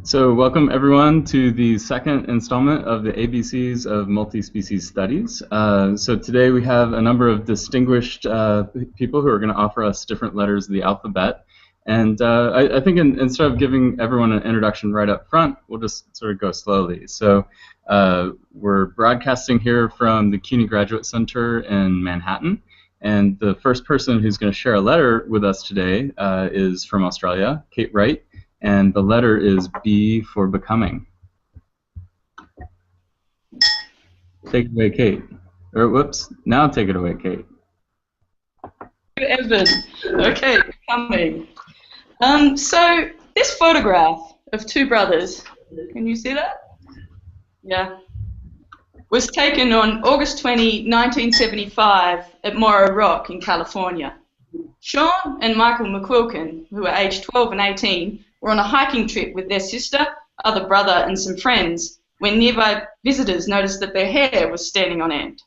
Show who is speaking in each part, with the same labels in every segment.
Speaker 1: So welcome everyone to the second installment of the ABCs of Multispecies Studies. So today we have a number of distinguished people who are going to offer us different letters of the alphabet. And I think instead of giving everyone an introduction right up front, we'll just sort of go slowly. So we're broadcasting here from the CUNY Graduate Center in Manhattan. And the first person who's going to share a letter with us today is from Australia, Kate Wright. And the letter is B for becoming. Take it away, Kate. Or whoops, now take it away, Kate.
Speaker 2: Evan. Okay, becoming. So this photograph of two brothers, can you see that? Yeah. Was taken on August 20, 1975 at Morro Rock in California. Sean and Michael McQuilkin, who were aged 12 and 18, were on a hiking trip with their sister, other brother, and some friends when nearby visitors noticed that their hair was standing on end.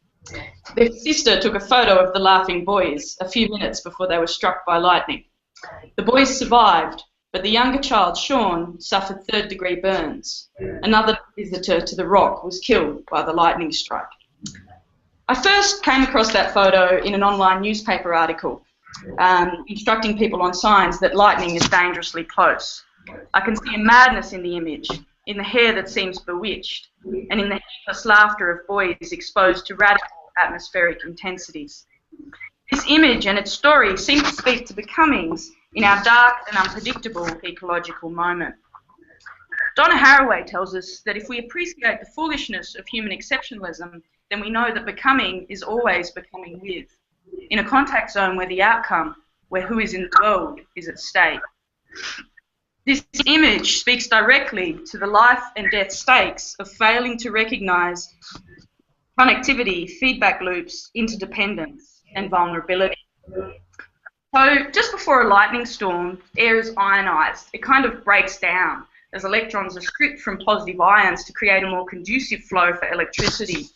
Speaker 2: Their sister took a photo of the laughing boys a few minutes before they were struck by lightning. The boys survived, but the younger child, Sean, suffered third-degree burns. Another visitor to the rock was killed by the lightning strike. I first came across that photo in an online newspaper article instructing people on signs that lightning is dangerously close. I can see a madness in the image, in the hair that seems bewitched, and in the heedless laughter of boys exposed to radical atmospheric intensities. This image and its story seem to speak to becomings in our dark and unpredictable ecological moment. Donna Haraway tells us that if we appreciate the foolishness of human exceptionalism, then we know that becoming is always becoming with, in a contact zone where the outcome, where who is in the world, is at stake. This image speaks directly to the life and death stakes of failing to recognise connectivity, feedback loops, interdependence, and vulnerability. So just before a lightning storm, air is ionised. It kind of breaks down as electrons are stripped from positive ions to create a more conducive flow for electricity.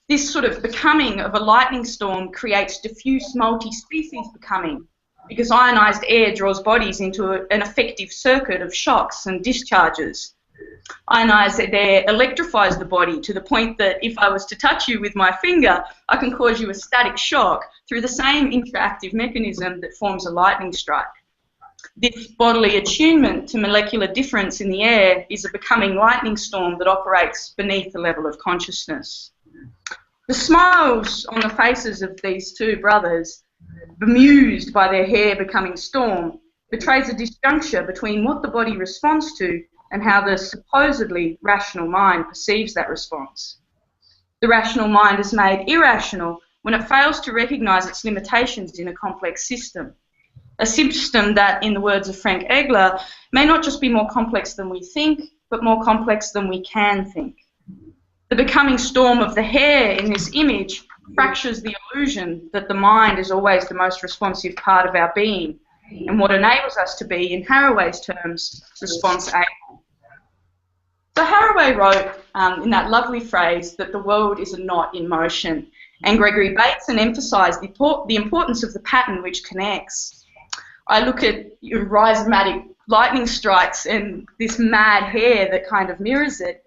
Speaker 2: This sort of becoming of a lightning storm creates diffuse multi-species becoming, because ionised air draws bodies into an effective circuit of shocks and discharges. Ionised air electrifies the body to the point that if I was to touch you with my finger, I can cause you a static shock through the same interactive mechanism that forms a lightning strike. This bodily attunement to molecular difference in the air is a becoming lightning storm that operates beneath the level of consciousness. The smiles on the faces of these two brothers, bemused by their hair becoming storm, betrays a disjuncture between what the body responds to and how the supposedly rational mind perceives that response. The rational mind is made irrational when it fails to recognise its limitations in a complex system. A system that, in the words of Frank Egler, may not just be more complex than we think, but more complex than we can think. The becoming storm of the hair in this image fractures the illusion that the mind is always the most responsive part of our being, and what enables us to be, in Haraway's terms, response-able. So Haraway wrote in that lovely phrase that the world is a knot in motion, and Gregory Bateson emphasised the importance of the pattern which connects. I look at rhizomatic lightning strikes and this mad hair that kind of mirrors it,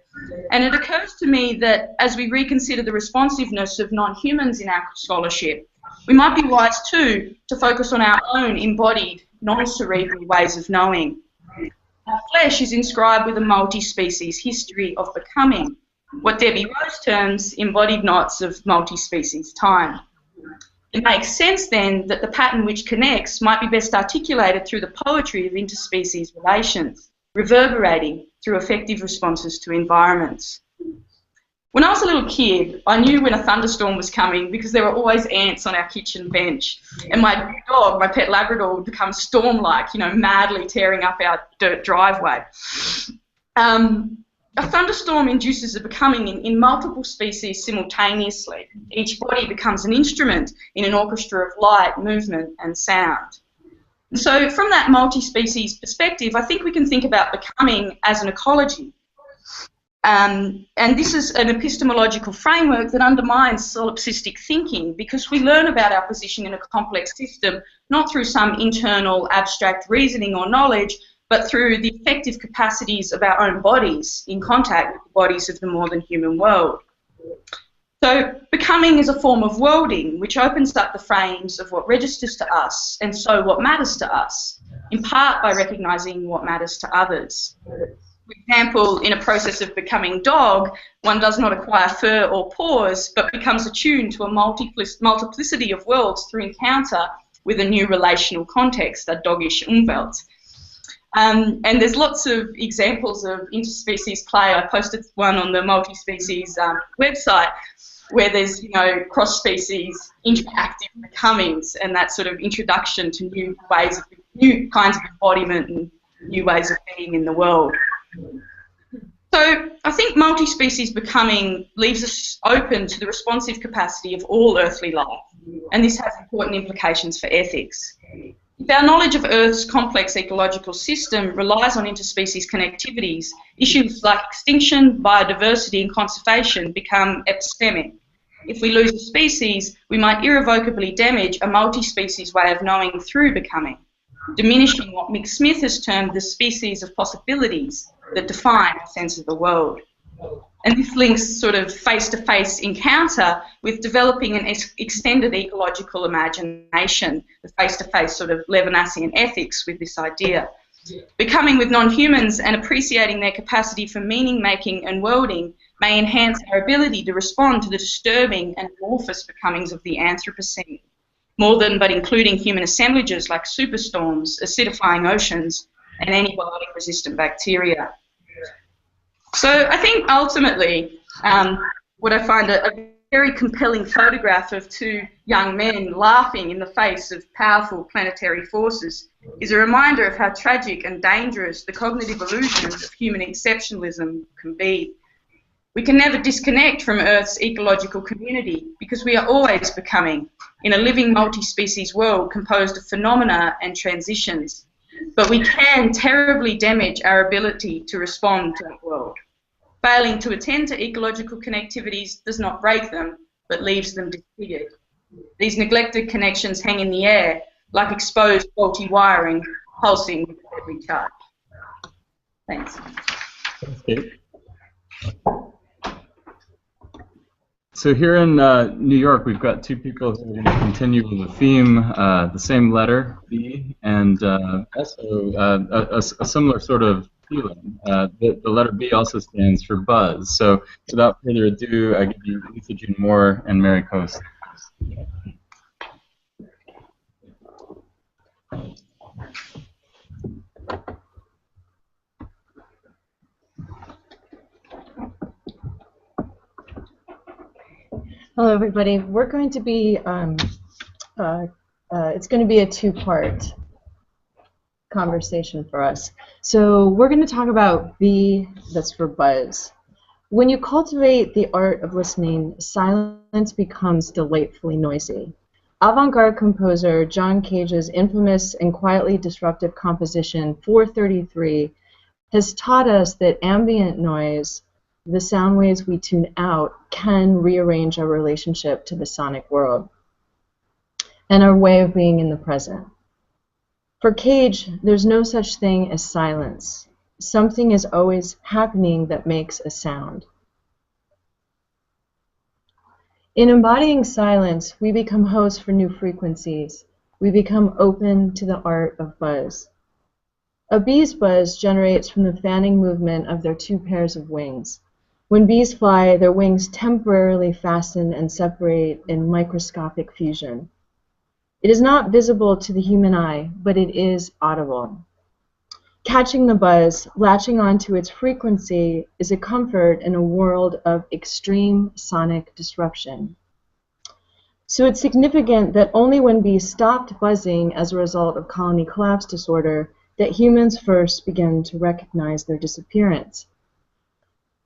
Speaker 2: and it occurs to me that as we reconsider the responsiveness of non-humans in our scholarship, we might be wise too to focus on our own embodied, non-cerebral ways of knowing. Our flesh is inscribed with a multi-species history of becoming, what Debbie Rose terms embodied knots of multi-species time. It makes sense then that the pattern which connects might be best articulated through the poetry of interspecies relations, reverberating through effective responses to environments. When I was a little kid, I knew when a thunderstorm was coming because there were always ants on our kitchen bench, and my dog, my pet Labrador, would become storm-like, madly tearing up our dirt driveway. A thunderstorm induces a becoming in multiple species simultaneously. Each body becomes an instrument in an orchestra of light, movement, and sound. So from that multi-species perspective, I think we can think about becoming as an ecology. And this is an epistemological framework that undermines solipsistic thinking because we learn about our position in a complex system not through some internal abstract reasoning or knowledge, but through the effective capacities of our own bodies in contact with the bodies of the more than human world. So becoming is a form of worlding which opens up the frames of what registers to us and so what matters to us, in part by recognising what matters to others. For example, in a process of becoming dog, one does not acquire fur or paws, but becomes attuned to a multiplicity of worlds through encounter with a new relational context, a doggish Umwelt. And there's lots of examples of interspecies play. I posted one on the Multispecies website where there's, you know, cross-species interactive becomings and that sort of introduction to new ways of, new kinds of embodiment and new ways of being in the world. So I think multi-species becoming leaves us open to the responsive capacity of all earthly life, and this has important implications for ethics. If our knowledge of Earth's complex ecological system relies on interspecies connectivities, issues like extinction, biodiversity and conservation become epistemic. If we lose a species, we might irrevocably damage a multi-species way of knowing through becoming, diminishing what Mick Smith has termed the species of possibilities that define our sense of the world. And this links sort of face-to-face encounter with developing an extended ecological imagination, the face-to-face sort of Levinasian ethics with this idea. Becoming with non-humans and appreciating their capacity for meaning-making and worlding may enhance our ability to respond to the disturbing and amorphous becomings of the Anthropocene, more than but including human assemblages like superstorms, acidifying oceans, and antibiotic-resistant bacteria. So I think ultimately what I find a very compelling photograph of two young men laughing in the face of powerful planetary forces is a reminder of how tragic and dangerous the cognitive illusions of human exceptionalism can be. We can never disconnect from Earth's ecological community because we are always becoming in a living multi-species world composed of phenomena and transitions. But we can terribly damage our ability to respond to that world. Failing to attend to ecological connectivities does not break them, but leaves them disfigured. These neglected connections hang in the air like exposed faulty wiring pulsing with every charge. Thanks.
Speaker 1: Thanks, Kate. So here in New York, we've got two people who are going to continue with the theme, the same letter, B, and also a similar sort of feeling. The letter B also stands for buzz. So without further ado, I give you Lisa June Moore and Mary Kosut.
Speaker 3: Hello, everybody. We're going to be, it's going to be a two-part conversation for us. So we're going to talk about B, that's for buzz. When you cultivate the art of listening, silence becomes delightfully noisy. Avant-garde composer John Cage's infamous and quietly disruptive composition 433 has taught us that ambient noise, the sound waves we tune out, can rearrange our relationship to the sonic world and our way of being in the present. For Cage, there's no such thing as silence. Something is always happening that makes a sound. In embodying silence, we become hosts for new frequencies. We become open to the art of buzz. A bee's buzz generates from the fanning movement of their two pairs of wings. When bees fly, their wings temporarily fasten and separate in microscopic fusion. It is not visible to the human eye, but it is audible. Catching the buzz, latching onto its frequency, is a comfort in a world of extreme sonic disruption. So it's significant that only when bees stopped buzzing as a result of colony collapse disorder that humans first began to recognize their disappearance.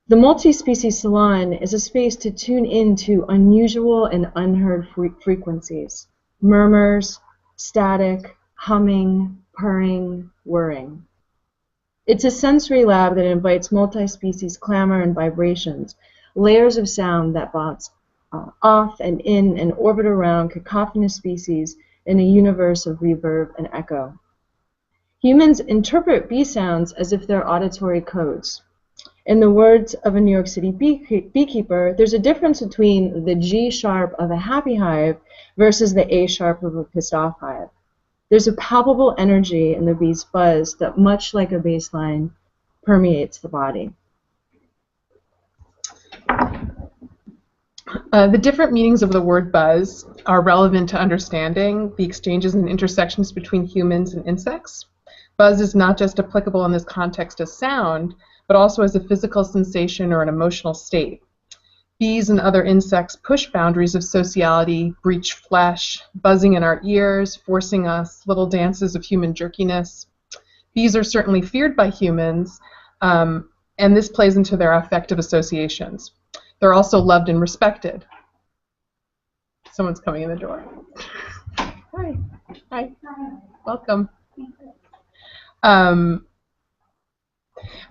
Speaker 3: The multi-species salon is a space to tune into unusual and unheard frequencies, murmurs, static, humming, purring, whirring. It's a sensory lab that invites multi-species clamor and vibrations, layers of sound that bounce off and in and orbit around cacophonous species in a universe of reverb and echo. Humans interpret bee sounds as if they're auditory codes. In the words of a New York City beekeeper, there's a difference between the G sharp of a happy hive versus the A sharp of a pissed off hive. There's a palpable energy in the bee's buzz that, much like a bass line, permeates the body.
Speaker 4: The different meanings of the word buzz are relevant to understanding the exchanges and intersections between humans and insects. Buzz is not just applicable in this context as sound, but also as a physical sensation or an emotional state. Bees and other insects push boundaries of sociality, breach flesh, buzzing in our ears, forcing us little dances of human jerkiness. Bees are certainly feared by humans, and this plays into their affective associations. They're also loved and respected. Someone's coming in the door. Hi. Hi. Welcome.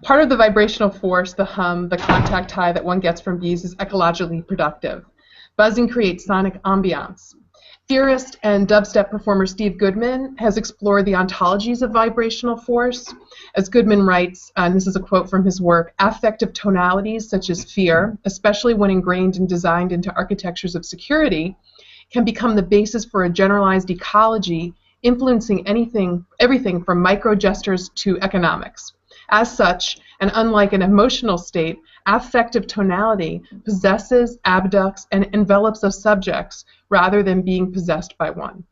Speaker 4: Part of the vibrational force, the hum, the contact high that one gets from bees is ecologically productive. Buzzing creates sonic ambiance. Theorist and dubstep performer Steve Goodman has explored the ontologies of vibrational force. As Goodman writes, and this is a quote from his work, affective tonalities such as fear, especially when ingrained and designed into architectures of security, can become the basis for a generalized ecology influencing everything from micro gestures to economics. As such, and unlike an emotional state, affective tonality possesses, abducts, and envelops of subjects rather than being possessed by one.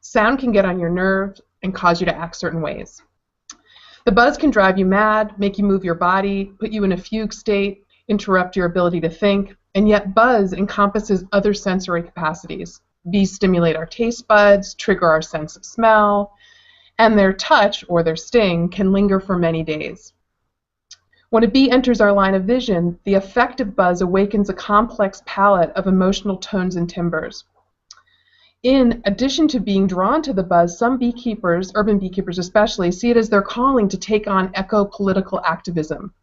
Speaker 4: Sound can get on your nerves and cause you to act certain ways. The buzz can drive you mad, make you move your body, put you in a fugue state, interrupt your ability to think, and yet buzz encompasses other sensory capacities. Bees stimulate our taste buds, trigger our sense of smell, and their touch, or their sting, can linger for many days. When a bee enters our line of vision, the affective buzz awakens a complex palette of emotional tones and timbres. In addition to being drawn to the buzz, some beekeepers, urban beekeepers especially, see it as their calling to take on eco-political activism,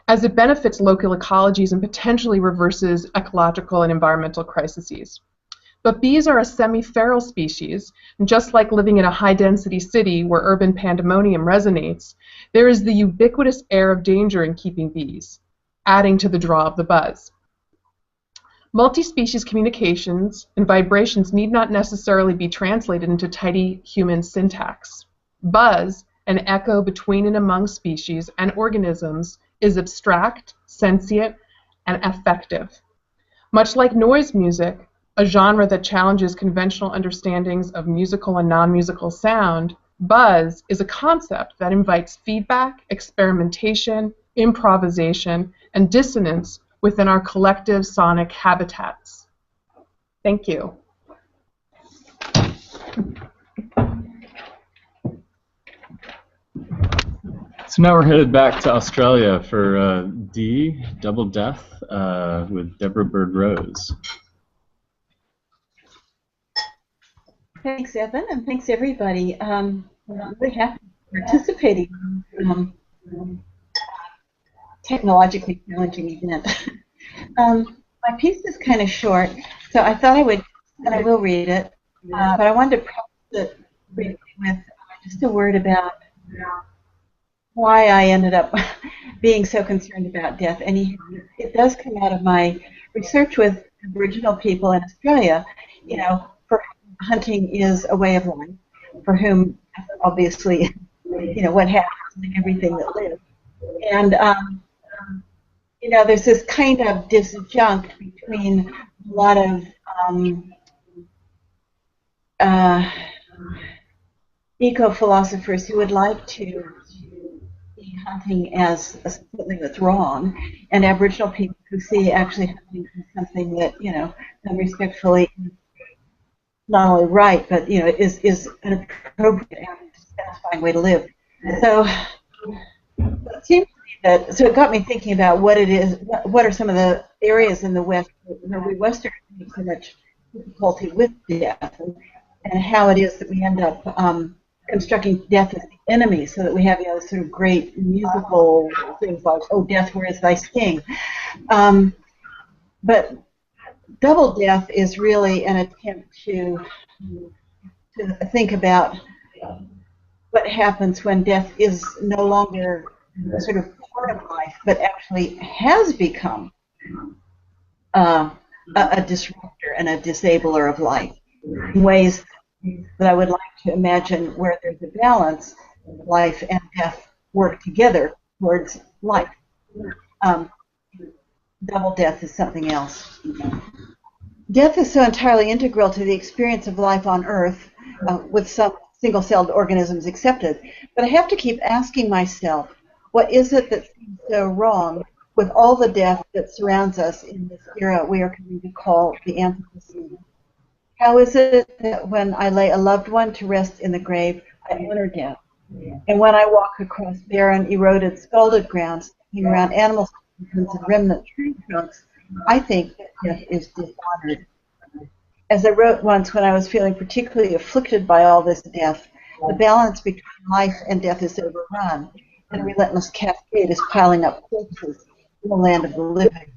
Speaker 4: as it benefits local ecologies and potentially reverses ecological and environmental crises. But bees are a semi-feral species, and just like living in a high-density city where urban pandemonium resonates, there is the ubiquitous air of danger in keeping bees, adding to the draw of the buzz. Multi-species communications and vibrations need not necessarily be translated into tidy human syntax. Buzz, an echo between and among species and organisms, is abstract, sentient, and affective. Much like noise music, a genre that challenges conventional understandings of musical and non-musical sound, buzz is a concept that invites feedback, experimentation, improvisation, and dissonance within our collective sonic habitats. Thank you.
Speaker 1: So now we're headed back to Australia for D, Double Death, with Deborah Bird-Rose.
Speaker 5: Thanks, Evan, and thanks, everybody. I'm really happy participating in technologically challenging event. My piece is kind of short, so I thought I would, and I will read it, but I wanted to preface it briefly with just a word about why I ended up being so concerned about death. And it does come out of my research with Aboriginal people in Australia, you know, for hunting is a way of life, for whom, obviously, you know, what happens to everything that lives. And, you know, there's this kind of disjunct between a lot of eco-philosophers who would like to see hunting as something that's wrong, and Aboriginal people who see actually hunting as something that, you know, respectfully not only right, but, you know, is an appropriate and satisfying way to live. So it seems to me that, so it got me thinking about what it is, what are some of the areas in the West where we Westerners have so much difficulty with death, and how it is that we end up constructing death as the enemy, so that we have, you know, sort of great musical things like, oh, death, where is thy sting? But Double Death is really an attempt to think about what happens when death is no longer sort of part of life, but actually has become a disruptor and a disabler of life in ways that I would like to imagine where there's a balance, life and death work together towards life. Double death is something else. Death is so entirely integral to the experience of life on Earth, with some single-celled organisms accepted, but I have to keep asking myself, what is it that seems so wrong with all the death that surrounds us in this era we are coming to call the Anthropocene? How is it that when I lay a loved one to rest in the grave, I honor death? And when I walk across barren, eroded, scalded grounds, hanging around animal skeletons and remnant tree trunks, I think that death is dishonored. As I wrote once when I was feeling particularly afflicted by all this death, the balance between life and death is overrun, and a relentless cascade is piling up corpses in the land of the living.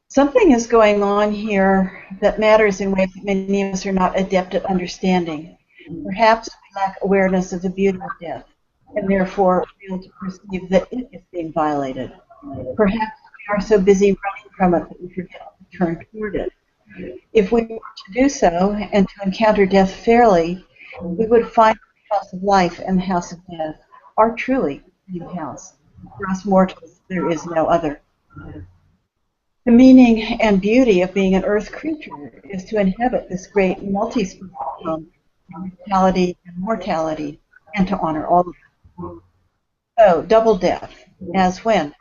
Speaker 5: Something is going on here that matters in ways that many of us are not adept at understanding. Perhaps we lack awareness of the beauty of death, and therefore fail to perceive that it is being violated. Perhaps we are so busy running from it that we forget to turn toward it. If we were to do so and to encounter death fairly, we would find the house of life and the house of death are truly the same house. For us mortals, there is no other. The meaning and beauty of being an earth creature is to inhabit this great multi-species home of vitality and mortality, and to honor all of them. So, double death, as when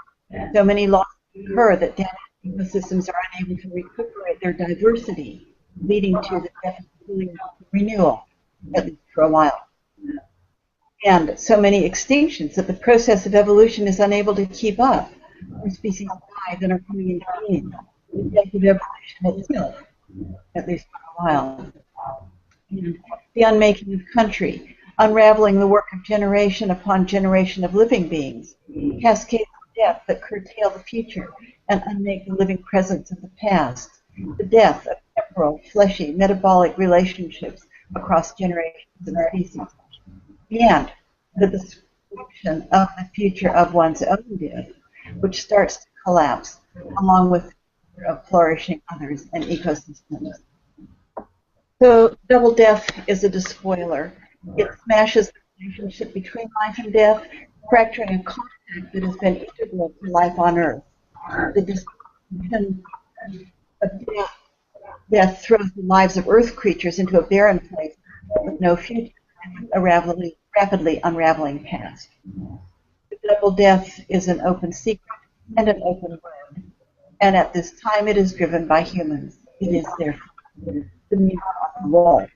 Speaker 5: so many lost occur that damaged ecosystems are unable to recuperate their diversity, leading to the death of renewal, at least for a while. And so many extinctions that the process of evolution is unable to keep up. More species die than are coming into being. The death of evolution itself, at least for a while. And the unmaking of country, unraveling the work of generation upon generation of living beings, cascades of death that curtail the future and unmake the living presence of the past, the death of temporal, fleshy, metabolic relationships across generations and species, and the description of the future of one's own death, which starts to collapse along with of flourishing others and ecosystems. So double death is a despoiler. It smashes the relationship between life and death, fracturing a contact that has been integral to life on Earth. The destruction of death throws the lives of Earth creatures into a barren place with no future and a rapidly unraveling past. The double death is an open secret and an open road, and at this time it is driven by humans. It is therefore the mirror on the wall.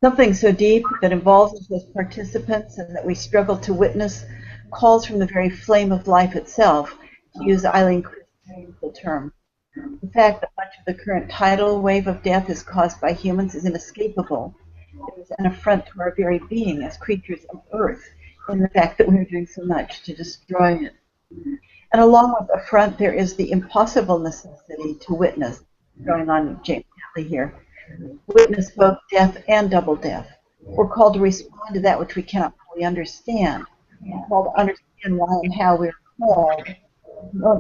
Speaker 5: Something so deep that involves us as participants and that we struggle to witness calls from the very flame of life itself, to use Eileen Christ's term. The fact that much of the current tidal wave of death is caused by humans is inescapable. It is an affront to our very being as creatures of Earth, in the fact that we are doing so much to destroy it. And along with affront, there is the impossible necessity to witness, going on James Hadley here, witness both death and double death. We're called to respond to that which we cannot fully understand. We're called to understand why and how we're called.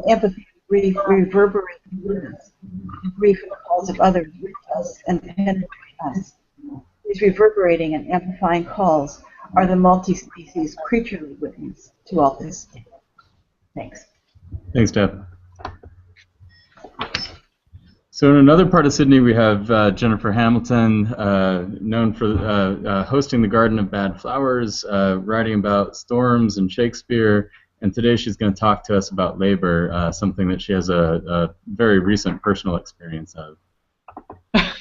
Speaker 5: Empathy, grief, reverberating with us. Grief and the calls of others with us and penetrate us. These reverberating and amplifying calls are the multi-species creaturely witness to all this. Thanks.
Speaker 1: Thanks, Deb. So in another part of Sydney, we have Jennifer Hamilton, known for hosting the Garden of Bad Flowers, writing about storms and Shakespeare, and today she's going to talk to us about labor, something that she has a very recent personal experience of.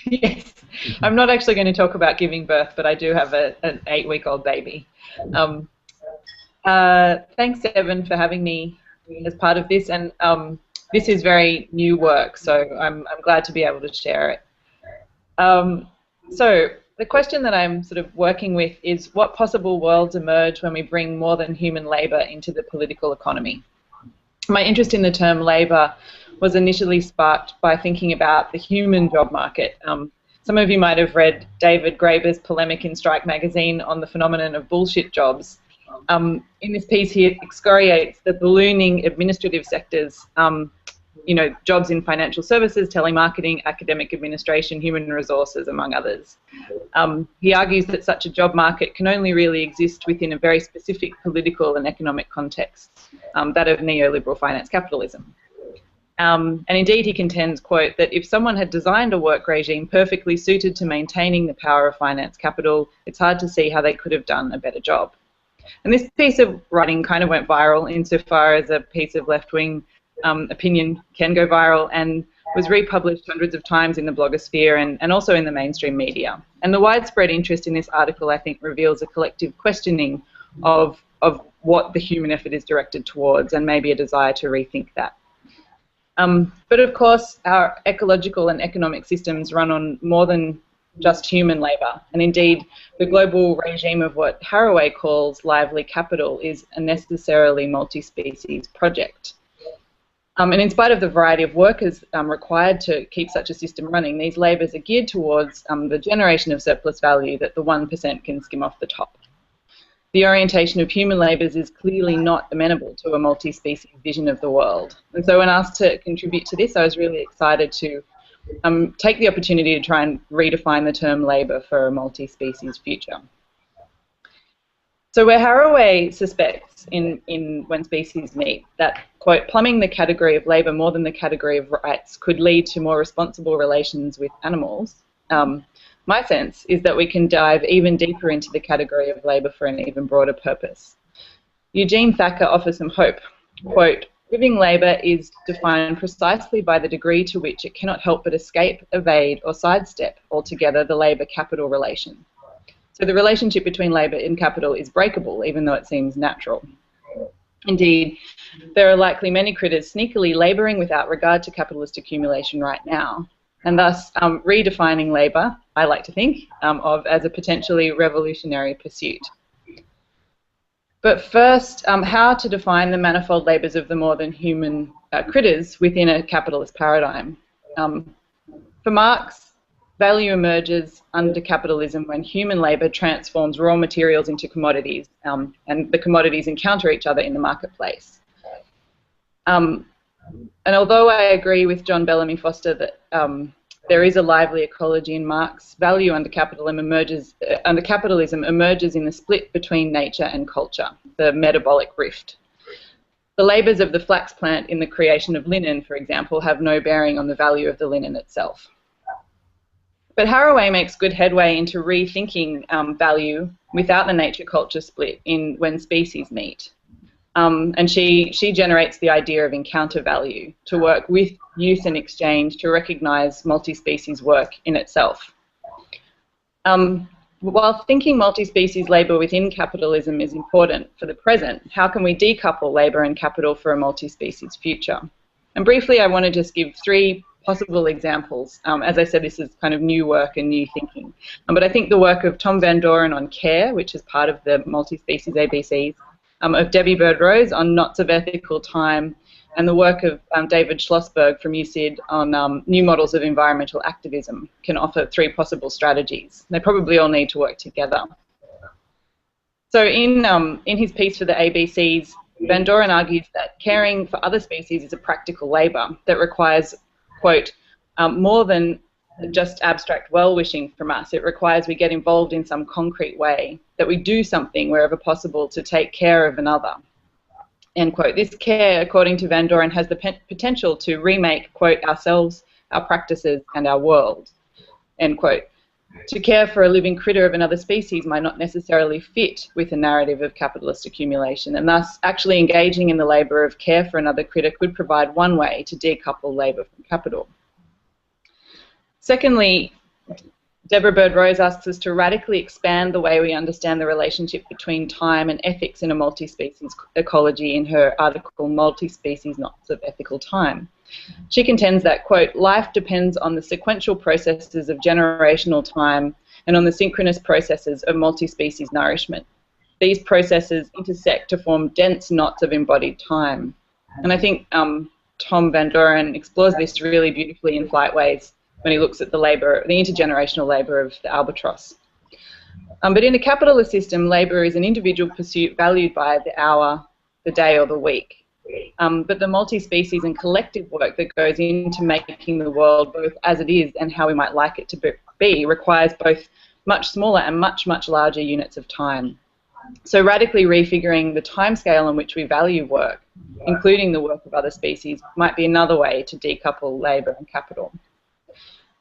Speaker 6: Yes, I'm not actually going to talk about giving birth, but I do have an 8-week-old baby. Thanks, Evan, for having me as part of this, and this is very new work, so I'm glad to be able to share it. So the question that I'm sort of working with is, what possible worlds emerge when we bring more than human labor into the political economy? My interest in the term labor was initially sparked by thinking about the human job market. Some of you might have read David Graeber's polemic in Strike magazine on the phenomenon of bullshit jobs. In this piece, he excoriates the ballooning administrative sectors, jobs in financial services, telemarketing, academic administration, human resources, among others. He argues that such a job market can only really exist within a very specific political and economic context, that of neoliberal finance capitalism. And indeed, he contends, quote, that if someone had designed a work regime perfectly suited to maintaining the power of finance capital, it's hard to see how they could have done a better job. And this piece of writing kind of went viral insofar as a piece of left-wing opinion can go viral, and was republished hundreds of times in the blogosphere and also in the mainstream media. And the widespread interest in this article, I think, reveals a collective questioning of what the human effort is directed towards, and maybe a desire to rethink that. But of course, our ecological and economic systems run on more than just human labour, and indeed the global regime of what Haraway calls lively capital is a necessarily multi-species project. And in spite of the variety of workers required to keep such a system running, these labours are geared towards the generation of surplus value that the 1% can skim off the top. The orientation of human labours is clearly not amenable to a multi-species vision of the world. And so when asked to contribute to this, I was really excited to take the opportunity to try and redefine the term labour for a multi-species future. So where Haraway suspects in When Species Meet that, quote, plumbing the category of labour more than the category of rights could lead to more responsible relations with animals, my sense is that we can dive even deeper into the category of labour for an even broader purpose. Eugene Thacker offers some hope. Quote, living labour is defined precisely by the degree to which it cannot help but escape, evade or sidestep altogether the labour-capital relation. So the relationship between labour and capital is breakable, even though it seems natural. Indeed, there are likely many critters sneakily labouring without regard to capitalist accumulation right now, and thus redefining labour, I like to think, of as a potentially revolutionary pursuit. But first, how to define the manifold labours of the more than human critters within a capitalist paradigm. For Marx, value emerges under capitalism when human labour transforms raw materials into commodities, and the commodities encounter each other in the marketplace. And although I agree with John Bellamy Foster that there is a lively ecology in Marx, value under capitalism emerges in the split between nature and culture, the metabolic rift. The labours of the flax plant in the creation of linen, for example, have no bearing on the value of the linen itself. But Haraway makes good headway into rethinking value without the nature-culture split in When Species Meet. And she generates the idea of encounter value, to work with, use and exchange, to recognise multi-species work in itself. While thinking multi-species labour within capitalism is important for the present, how can we decouple labour and capital for a multi-species future? And briefly, I want to just give three possible examples. As I said, this is kind of new work and new thinking. But I think the work of Tom Van Doren on care, which is part of the multi-species ABCs, of Debbie Bird-Rose on knots of ethical time, and the work of David Schlossberg from UCID on new models of environmental activism can offer three possible strategies. They probably all need to work together. So in his piece for the ABCs, Van Doren argues that caring for other species is a practical labour that requires, quote, more than just abstract well-wishing from us. It requires we get involved in some concrete way, that we do something wherever possible to take care of another, end quote. This care, according to Van Doren, has the potential to remake, quote, ourselves, our practices, and our world, end quote. To care for a living critter of another species might not necessarily fit with the narrative of capitalist accumulation, and thus actually engaging in the labour of care for another critter could provide one way to decouple labour from capital. Secondly, Deborah Bird-Rose asks us to radically expand the way we understand the relationship between time and ethics in a multi-species ecology in her article, Multispecies Knots of Ethical Time. She contends that, quote, life depends on the sequential processes of generational time and on the synchronous processes of multi-species nourishment. These processes intersect to form dense knots of embodied time. And I think Tom Van Doren explores this really beautifully in Flightways, when he looks at the intergenerational labour of the albatross. But in a capitalist system, labour is an individual pursuit valued by the hour, the day, or the week. But the multi-species and collective work that goes into making the world both as it is and how we might like it to be requires both much smaller and much, much larger units of time. So radically refiguring the timescale on which we value work, including the work of other species, might be another way to decouple labour and capital.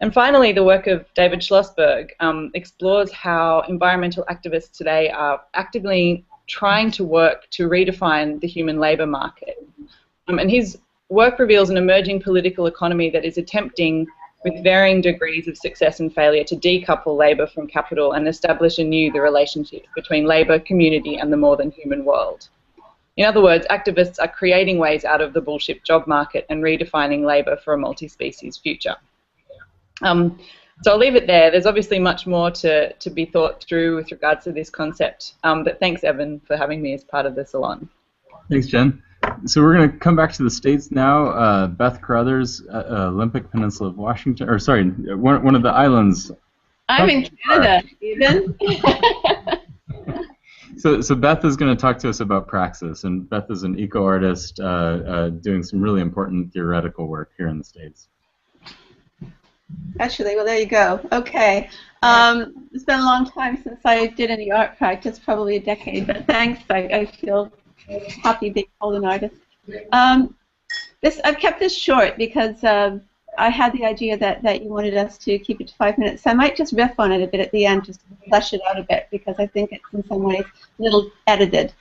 Speaker 6: And finally, the work of David Schlossberg explores how environmental activists today are actively trying to work to redefine the human labour market. And his work reveals an emerging political economy that is attempting, with varying degrees of success and failure, to decouple labour from capital and establish anew the relationship between labour, community, and the more than human world. In other words, activists are creating ways out of the bullshit job market and redefining labour for a multi-species future. So I'll leave it there. There's obviously much more to be thought through with regards to this concept, but thanks, Evan, for having me as part of the salon.
Speaker 1: Thanks, Jen. So we're going to come back to the States now. Beth Carruthers, Olympic Peninsula of Washington, or sorry, one of the islands.
Speaker 7: I'm in Canada, Stephen.
Speaker 1: So Beth is going to talk to us about Praxis, and Beth is an eco-artist doing some really important theoretical work here in the States.
Speaker 7: Actually, well, there you go. Okay. It's been a long time since I did any art practice, probably a decade, but thanks. I feel happy being called an artist. I've kept this short because I had the idea that you wanted us to keep it to 5 minutes. So I might just riff on it a bit at the end, just to flesh it out a bit, because I think it's in some ways a little edited.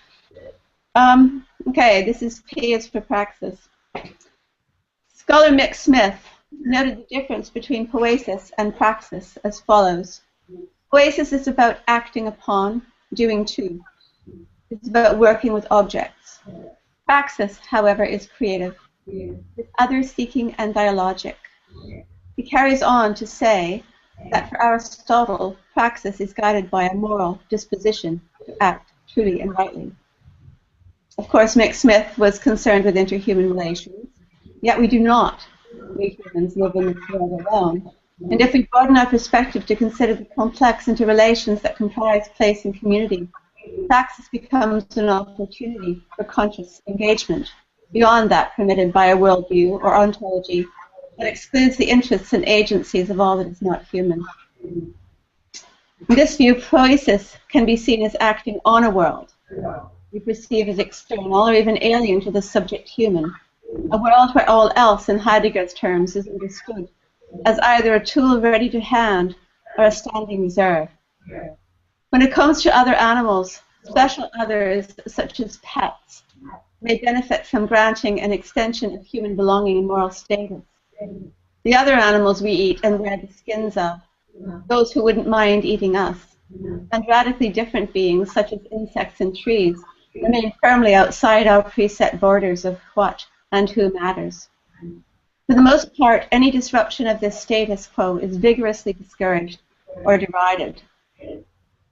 Speaker 7: Okay, this is P is for Praxis. Scholar Mick Smith noted the difference between poesis and praxis as follows. Poesis is about acting upon, doing to. It's about working with objects. Praxis, however, is creative. It's other-seeking and dialogic. He carries on to say that for Aristotle, praxis is guided by a moral disposition to act truly and rightly. Of course, Mick Smith was concerned with interhuman relations, yet we do not. We humans live in this world alone. And if we broaden our perspective to consider the complex interrelations that comprise place and community, praxis becomes an opportunity for conscious engagement, beyond that permitted by a worldview or ontology that excludes the interests and agencies of all that is not human. In this view, poesis can be seen as acting on a world we perceive as external or even alien to the subject human, a world where all else, in Heidegger's terms, is understood as either a tool ready to hand or a standing reserve. When it comes to other animals, special others, such as pets, may benefit from granting an extension of human belonging and moral status. The other animals we eat and wear the skins of, those who wouldn't mind eating us, and radically different beings, such as insects and trees, remain firmly outside our preset borders of what and who matters. For the most part, any disruption of this status quo is vigorously discouraged or derided.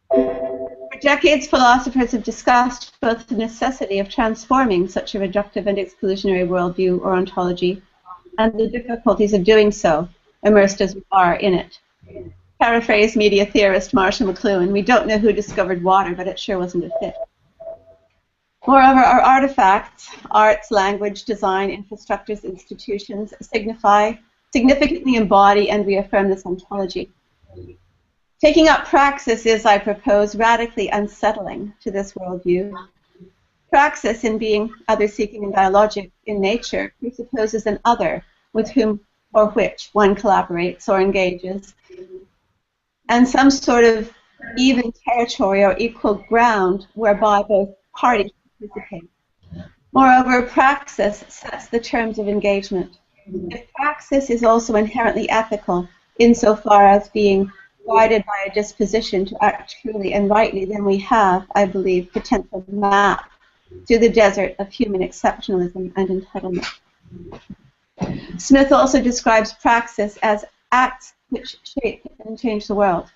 Speaker 7: For decades, philosophers have discussed both the necessity of transforming such a reductive and exclusionary worldview or ontology, and the difficulties of doing so, immersed as we are in it. Paraphrase media theorist Marshall McLuhan, we don't know who discovered water, but it sure wasn't a fish. Moreover, our artifacts, arts, language, design, infrastructures, institutions, significantly embody and reaffirm this ontology. Taking up praxis is, I propose, radically unsettling to this worldview. Praxis, in being other-seeking and dialogic in nature, presupposes an other with whom or which one collaborates or engages, and some sort of even territory or equal ground whereby both parties participate. Moreover, praxis sets the terms of engagement. If praxis is also inherently ethical, insofar as being guided by a disposition to act truly and rightly, then we have, I believe, potential map through the desert of human exceptionalism and entitlement. Smith also describes praxis as acts which shape and change the world.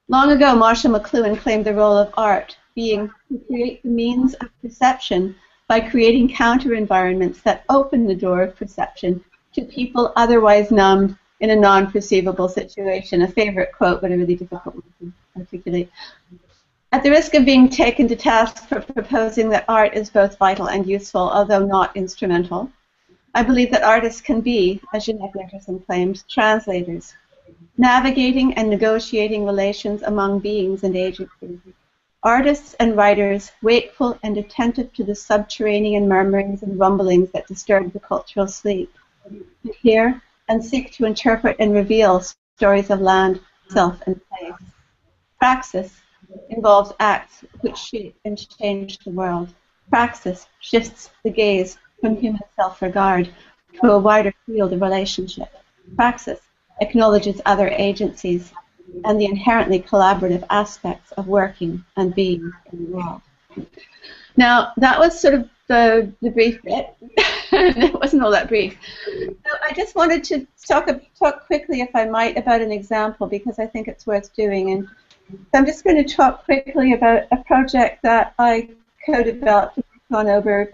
Speaker 7: Long ago, Marshall McLuhan claimed the role of art being to create the means of perception by creating counter-environments that open the door of perception to people otherwise numbed in a non-perceivable situation. A favorite quote, but a really difficult one to articulate. At the risk of being taken to task for proposing that art is both vital and useful, although not instrumental, I believe that artists can be, as Jeanette Nickerson claims, translators, navigating and negotiating relations among beings and agencies. Artists and writers, wakeful and attentive to the subterranean murmurings and rumblings that disturb the cultural sleep, to hear and seek to interpret and reveal stories of land, self, and place. Praxis involves acts which shape and change the world. Praxis shifts the gaze from human self-regard to a wider field of relationship. Praxis acknowledges other agencies and the inherently collaborative aspects of working and being in the world. Now, that was sort of the brief bit. It wasn't all that brief. So I just wanted to talk quickly, if I might, about an example, because I think it's worth doing. And so I'm just going to talk quickly about a project that I co-developed on over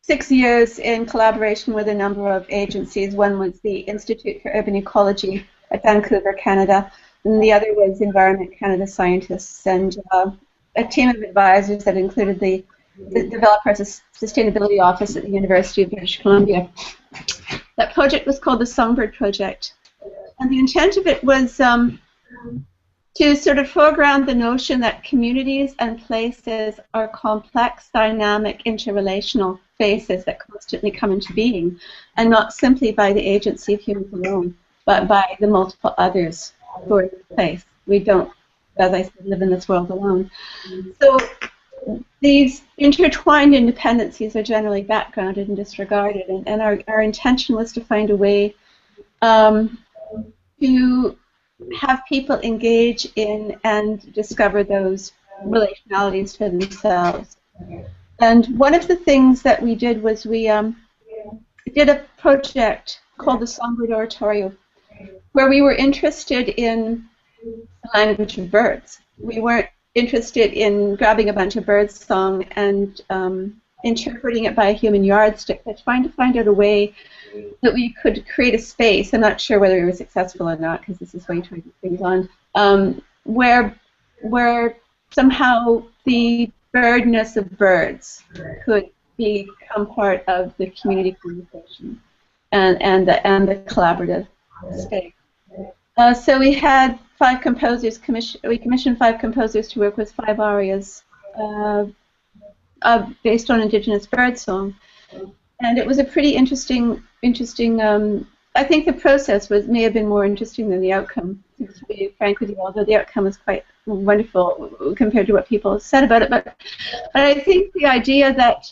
Speaker 7: 6 years in collaboration with a number of agencies. One was the Institute for Urban Ecology at Vancouver, Canada, and the other was Environment Canada scientists, and a team of advisors that included the Developers Sustainability Office at the University of British Columbia. That project was called the Songbird Project, and the intent of it was to sort of foreground the notion that communities and places are complex, dynamic, interrelational spaces that constantly come into being, and not simply by the agency of humans alone, but by the multiple others who are in the place. We don't, as I said, live in this world alone. So these intertwined independencies are generally backgrounded and disregarded, and our intention was to find a way to have people engage in and discover those relationalities for themselves. And one of the things that we did was we did a project called the Songbird Oratorio, where we were interested in the language of birds. We weren't interested in grabbing a bunch of birds' song and interpreting it by a human yardstick, but trying to find out a way that we could create a space. I'm not sure whether we were successful or not, because this is why you try to get things on, where somehow the birdness of birds could become part of the community conversation and the collaborative space. So we had 5 composers. We commissioned 5 composers to work with 5 arias based on Indigenous birdsong, and it was a pretty interesting. I think the process may have been more interesting than the outcome, to be frank with you, although the outcome was quite wonderful compared to what people said about it. But I think the idea that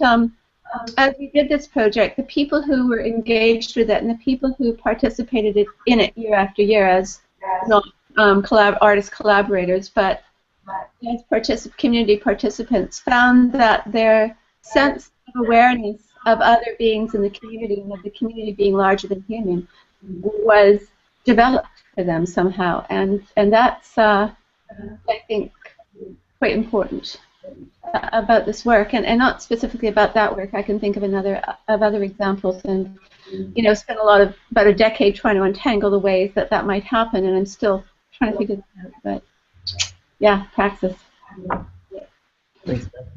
Speaker 7: as we did this project, the people who were engaged with it and the people who participated in it year after year as not artist collaborators, but as community participants, found that their sense of awareness of other beings in the community, and of the community being larger than human, was developed for them somehow, and that's I think quite important about this work, and not specifically about that work. I can think of other examples, and spent about a decade trying to untangle the ways that might happen, and I'm still trying to figure that out. But yeah, Praxis.
Speaker 1: Thanks, Beth.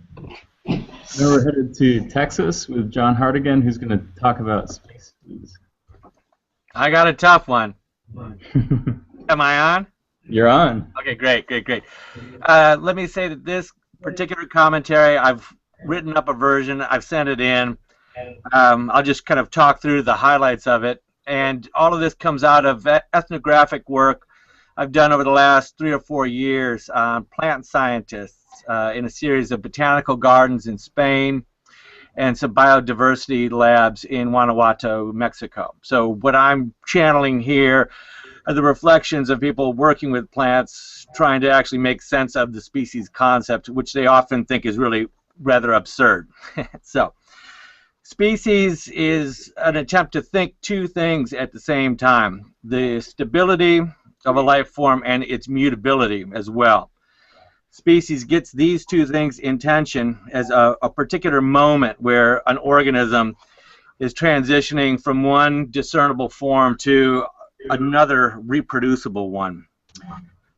Speaker 1: Now we're headed to Texas with John Hartigan, who's going to talk about species.
Speaker 8: I got a tough one. Am I on?
Speaker 1: You're on.
Speaker 8: Okay, great. Let me say that this particular commentary, I've written up a version, I've sent it in. I'll just kind of talk through the highlights of it. And all of this comes out of ethnographic work I've done over the last 3 or 4 years on plant scientists in a series of botanical gardens in Spain and some biodiversity labs in Guanajuato, Mexico. So what I'm channeling here are the reflections of people working with plants, trying to actually make sense of the species concept, which they often think is really rather absurd. So, species is an attempt to think 2 things at the same time: the stability of a life form and its mutability as well. Species gets these 2 things in tension as a particular moment where an organism is transitioning from one discernible form to another reproducible one.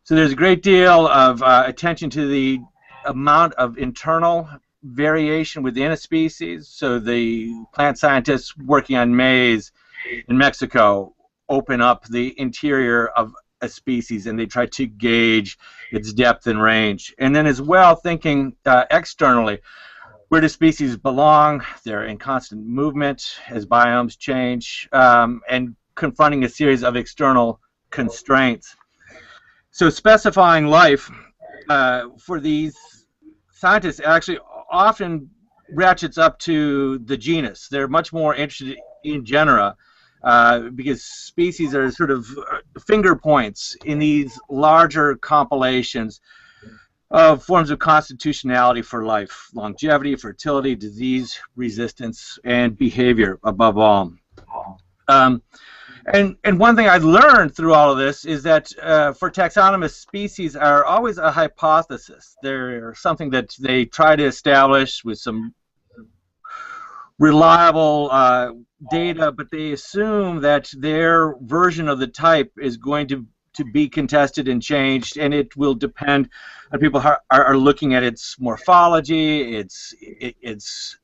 Speaker 8: So there's a great deal of attention to the amount of internal variation within a species. So the plant scientists working on maize in Mexico open up the interior of a species and they try to gauge its depth and range. And then as well thinking externally, where do species belong? They're in constant movement as biomes change, and confronting a series of external constraints. So specifying life for these scientists actually often ratchets up to the genus. They're much more interested in genera because species are sort of finger points in these larger compilations of forms of constitutionality for life: longevity, fertility, disease resistance, and behavior above all. And one thing I learned through all of this is that for taxonomist, species are always a hypothesis. They're something that they try to establish with some reliable data, but they assume that their version of the type is going to be contested and changed, and it will depend on people who are looking at its morphology, its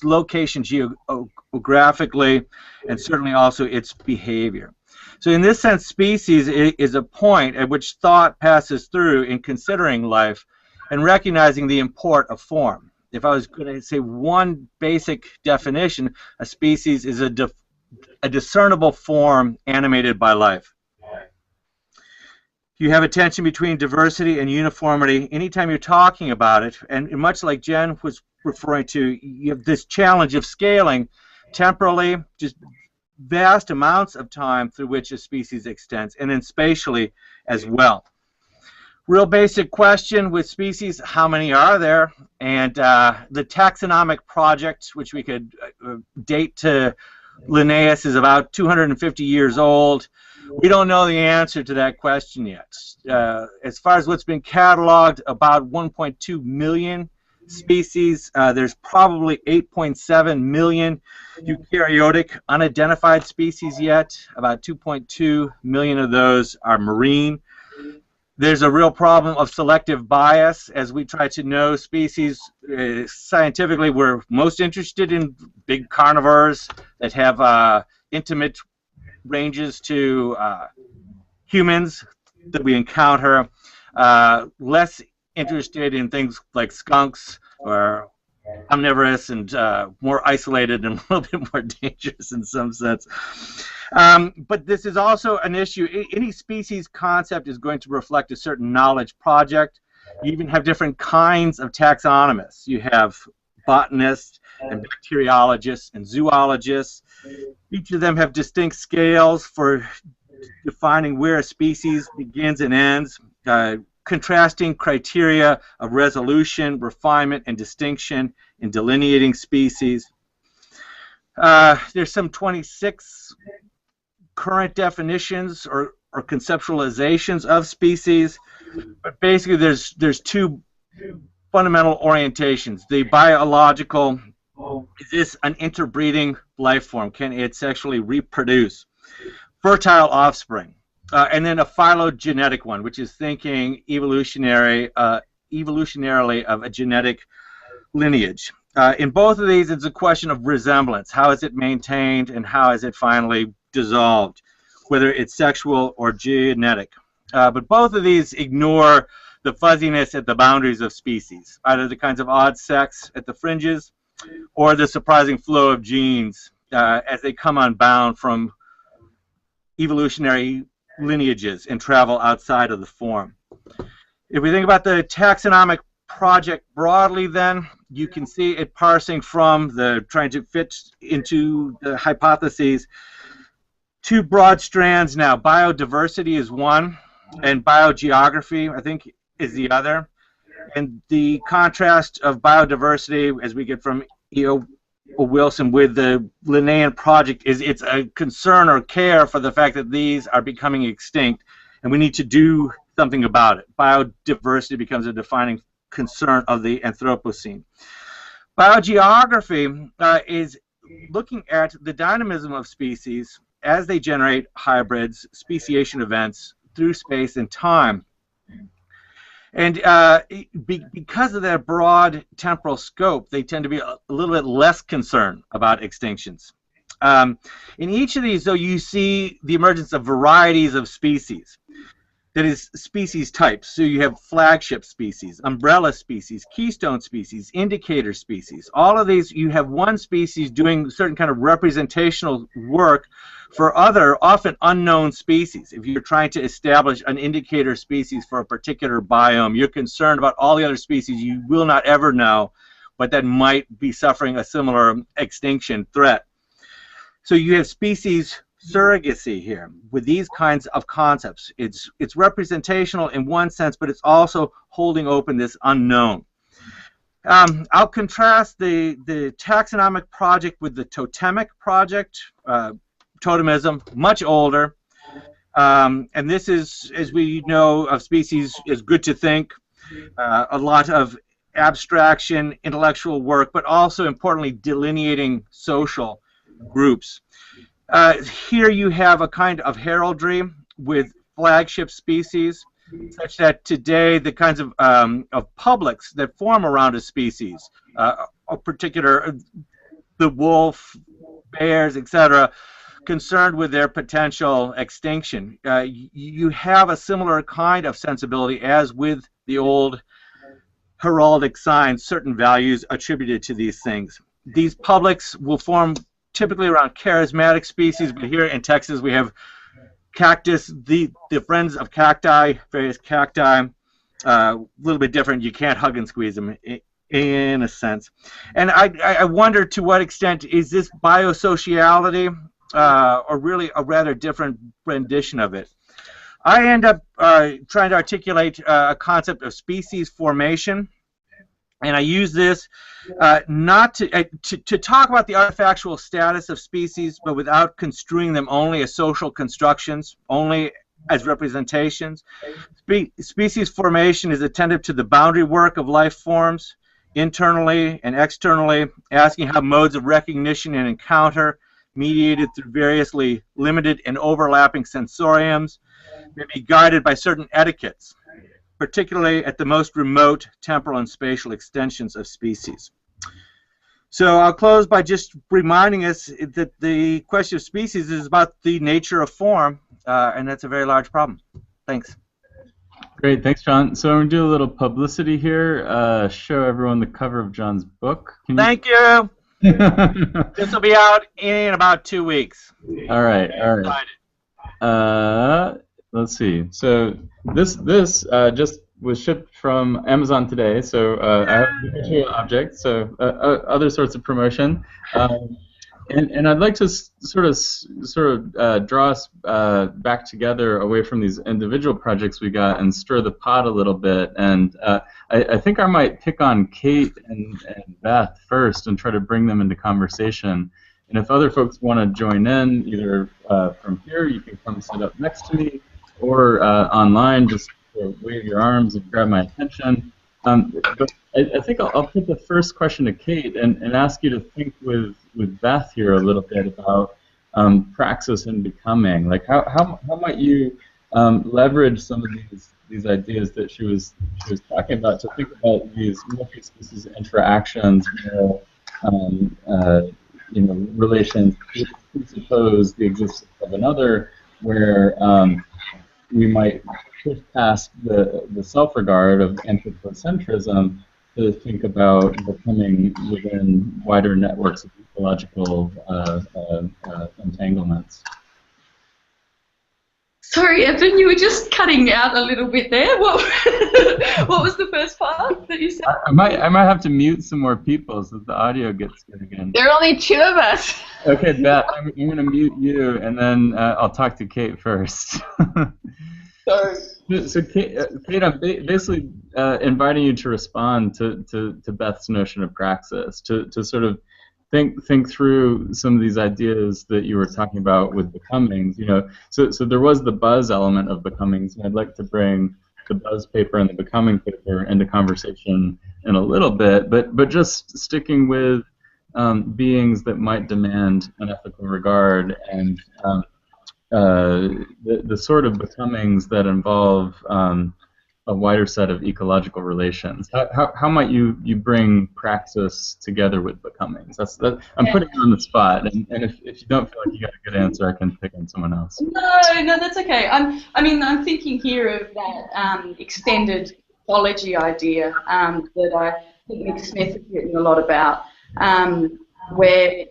Speaker 8: location geographically, and certainly also its behavior. So in this sense, species is a point at which thought passes through in considering life and recognizing the import of form. If I was going to say one basic definition, a species is a discernible form animated by life. You have a tension between diversity and uniformity anytime you're talking about it, and much like Jen was referring to, you have this challenge of scaling temporally, just vast amounts of time through which a species extends, and then spatially as well. Real basic question with species: how many are there? And the taxonomic project, which we could date to Linnaeus, is about 250 years old. We don't know the answer to that question yet. As far as what's been cataloged, about 1.2 million species. There's probably 8.7 million eukaryotic unidentified species yet. About 2.2 million of those are marine. There's a real problem of selective bias as we try to know species. Scientifically, we're most interested in big carnivores that have intimate ranges to humans that we encounter, less interested in things like skunks or omnivorous and more isolated and a little bit more dangerous in some sense. But this is also an issue. Any species concept is going to reflect a certain knowledge project. You even have different kinds of taxonomists. You have botanists and bacteriologists and zoologists. Each of them have distinct scales for defining where a species begins and ends, contrasting criteria of resolution, refinement, and distinction in delineating species. There's some 26 current definitions or conceptualizations of species, but basically there's two fundamental orientations. The biological: is this an interbreeding life form? Can it sexually reproduce? Fertile offspring. And then a phylogenetic one, which is thinking evolutionarily of a genetic lineage. In both of these, it's a question of resemblance. How is it maintained and how is it finally dissolved, whether it's sexual or genetic. But both of these ignore the fuzziness at the boundaries of species, either the kinds of odd sex at the fringes or the surprising flow of genes as they come unbound from evolutionary lineages and travel outside of the form. If we think about the taxonomic project broadly, then you can see it parsing from the trying to fit into the hypotheses. Two broad strands now. Biodiversity is one, and biogeography, I think, is the other. And the contrast of biodiversity, as we get from E.O. Wilson with the Linnaean project, is it's a concern or care for the fact that these are becoming extinct, and we need to do something about it. Biodiversity becomes a defining concern of the Anthropocene. Biogeography is looking at the dynamism of species as they generate hybrids, speciation events through space and time. And because of their broad temporal scope, they tend to be a little bit less concerned about extinctions. In each of these, though, you see the emergence of varieties of species. That is, species types. So you have flagship species, umbrella species, keystone species, indicator species. All of these, you have one species doing certain kind of representational work for other, often unknown species. If you're trying to establish an indicator species for a particular biome, you're concerned about all the other species you will not ever know, but that might be suffering a similar extinction threat. So you have species surrogacy here with these kinds of concepts. It's representational in one sense, but it's also holding open this unknown. I'll contrast the taxonomic project with the totemic project. Totemism, much older, and this is, as we know of species, is good to think, a lot of abstraction, intellectual work, but also importantly delineating social groups. Here you have a kind of heraldry with flagship species, such that today the kinds of publics that form around a species, a particular, the wolf, bears, etc., concerned with their potential extinction. You have a similar kind of sensibility as with the old heraldic signs, certain values attributed to these things. These publics will form typically around charismatic species, but here in Texas we have cactus, the friends of cacti, various cacti, a little bit different. You can't hug and squeeze them in a sense. And I wonder to what extent is this biosociality or really a rather different rendition of it. I end up trying to articulate a concept of species formation, and I use this not to talk about the artifactual status of species, but without construing them only as social constructions, only as representations. Species formation is attentive to the boundary work of life forms, internally and externally, asking how modes of recognition and encounter, mediated through variously limited and overlapping sensoriums, may be guided by certain etiquettes, particularly at the most remote temporal and spatial extensions of species. So I'll close by just reminding us that the question of species is about the nature of form, and that's a very large problem. Thanks.
Speaker 1: Great, thanks, John. So I'm going to do a little publicity here, show everyone the cover of John's book.
Speaker 8: Thank you. This will be out in about 2 weeks.
Speaker 1: All right, all right. Let's see. So this just was shipped from Amazon today. So I have a virtual object. So other sorts of promotion. And I'd like to sort of draw us back together away from these individual projects we got and stir the pot a little bit. And I think I might pick on Kate and Beth first and try to bring them into conversation. And if other folks want to join in, either from here, you can come sit up next to me, or online, just wave your arms and grab my attention. But I think I'll put the first question to Kate and ask you to think with Beth here a little bit about praxis and becoming. Like how might you leverage some of these ideas that she was talking about to think about these multi-species interactions, relations to presuppose the existence of another, where we might push past the self-regard of anthropocentrism to think about becoming within wider networks of ecological entanglements.
Speaker 2: Sorry, Evan, you were just cutting out a little bit there. What was the first part that you said?
Speaker 1: I might have to mute some more people so that the audio gets good again.
Speaker 7: There are only 2 of us.
Speaker 1: Okay, Beth, I'm going to mute you, and then I'll talk to Kate first.
Speaker 2: Sorry.
Speaker 1: So Kate, I'm basically inviting you to respond to Beth's notion of praxis, to sort of think through some of these ideas that you were talking about with becomings. So there was the buzz element of becomings, and I'd like to bring the buzz paper and the becoming paper into conversation in a little bit, but just sticking with beings that might demand an ethical regard and the sort of becomings that involve a wider set of ecological relations. How might you bring praxis together with becomings? I'm putting you on the spot, and if you don't feel like you got a good answer, I can pick on someone else.
Speaker 2: No, that's okay. I'm thinking here of that extended ecology idea that I think Nick Smith has written a lot about, where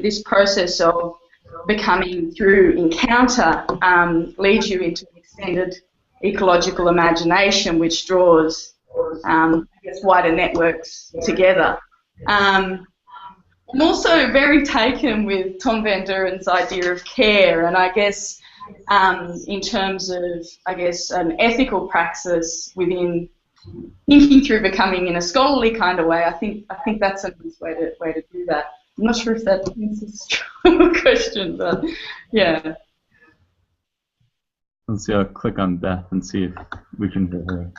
Speaker 2: this process of becoming through encounter leads you into an extended ecological imagination, which draws, wider networks together. I'm also very taken with Tom van Duren's idea of care, and I guess in terms of, an ethical praxis within thinking through becoming in a scholarly kind of way. I think that's a nice way to do that. I'm not sure if that answers your question, but yeah.
Speaker 1: Let's see, I'll click on Beth and see if we can hear her.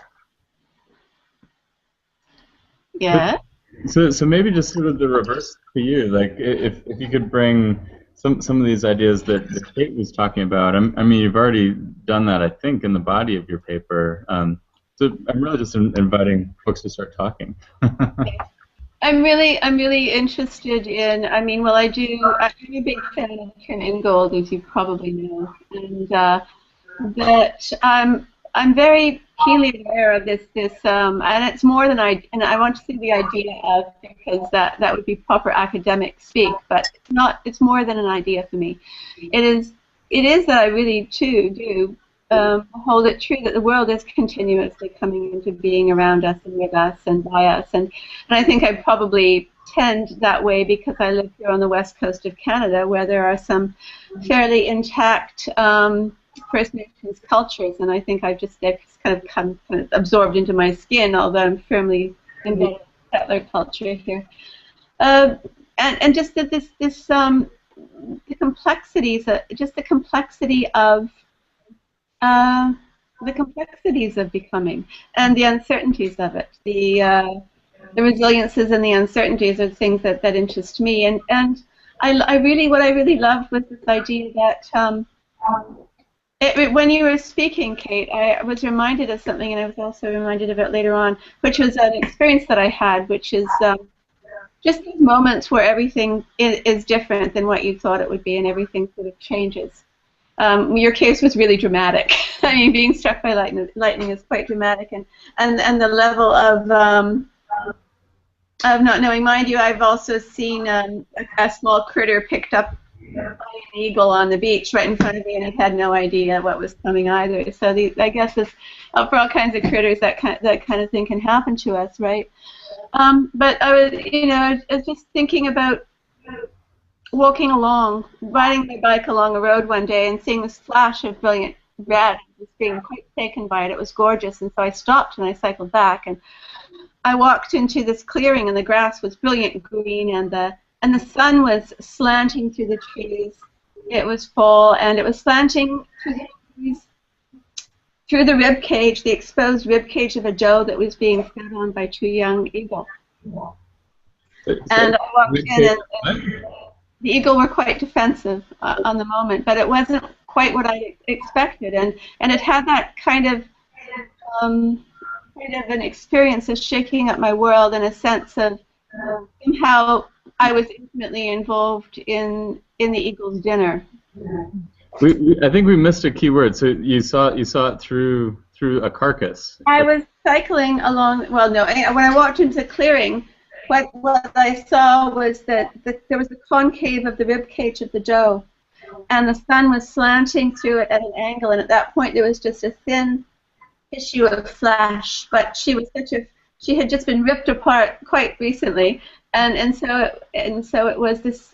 Speaker 7: Yeah.
Speaker 1: So maybe just sort of the reverse for you, like if you could bring some of these ideas that Kate was talking about. I mean, you've already done that, I think, in the body of your paper. So I'm really just inviting folks to start talking.
Speaker 7: I'm really interested in. I'm a big fan of Ken Ingold, as you probably know, and that I'm very keenly aware of this, and it's more than and I want to see the idea of, because that would be proper academic speak, but it's not. It's more than an idea for me. It is that I really too do hold it true that the world is continuously coming into being around us and with us and by us, and I think I probably tend that way because I live here on the west coast of Canada, where there are some fairly intact First Nations cultures, and I think they've kind of come absorbed into my skin, although I'm firmly embedded in settler culture here. And just that the complexities of becoming and the uncertainties of it, the resiliences and the uncertainties are things that interest me, and what I really loved was this idea that when you were speaking, Kate, I was reminded of something, and I was also reminded of it later on, which was an experience that I had, which is just these moments where everything is different than what you thought it would be, and everything sort of changes. Your case was really dramatic. I mean, being struck by lightning is quite dramatic, and the level of not knowing. Mind you, I've also seen a small critter picked up by an eagle on the beach right in front of me, and it had no idea what was coming either. So I guess for all kinds of critters, that kind of thing can happen to us, right? But I was just thinking about walking along, riding my bike along a road one day and seeing this flash of brilliant red, just being quite taken by it. It was gorgeous, and so I stopped and I cycled back, and I walked into this clearing, and the grass was brilliant green, and the sun was slanting through the trees. It was full, and it was slanting through the trees, through the rib cage, the exposed rib cage of a doe that was being fed on by two young eagles. And I walked in, and the eagle were quite defensive on the moment, but it wasn't quite what I expected, and it had that kind of an experience of shaking up my world in a sense of somehow I was intimately involved in the eagle's dinner.
Speaker 1: I think we missed a key word. So you saw it through a carcass.
Speaker 7: I was cycling along. Well, no. When I walked into the clearing, what I saw was that there was the concave of the rib cage of the doe, and the sun was slanting through it at an angle. And at that point, there was just a thin tissue of flesh. But she had just been ripped apart quite recently, and so it was this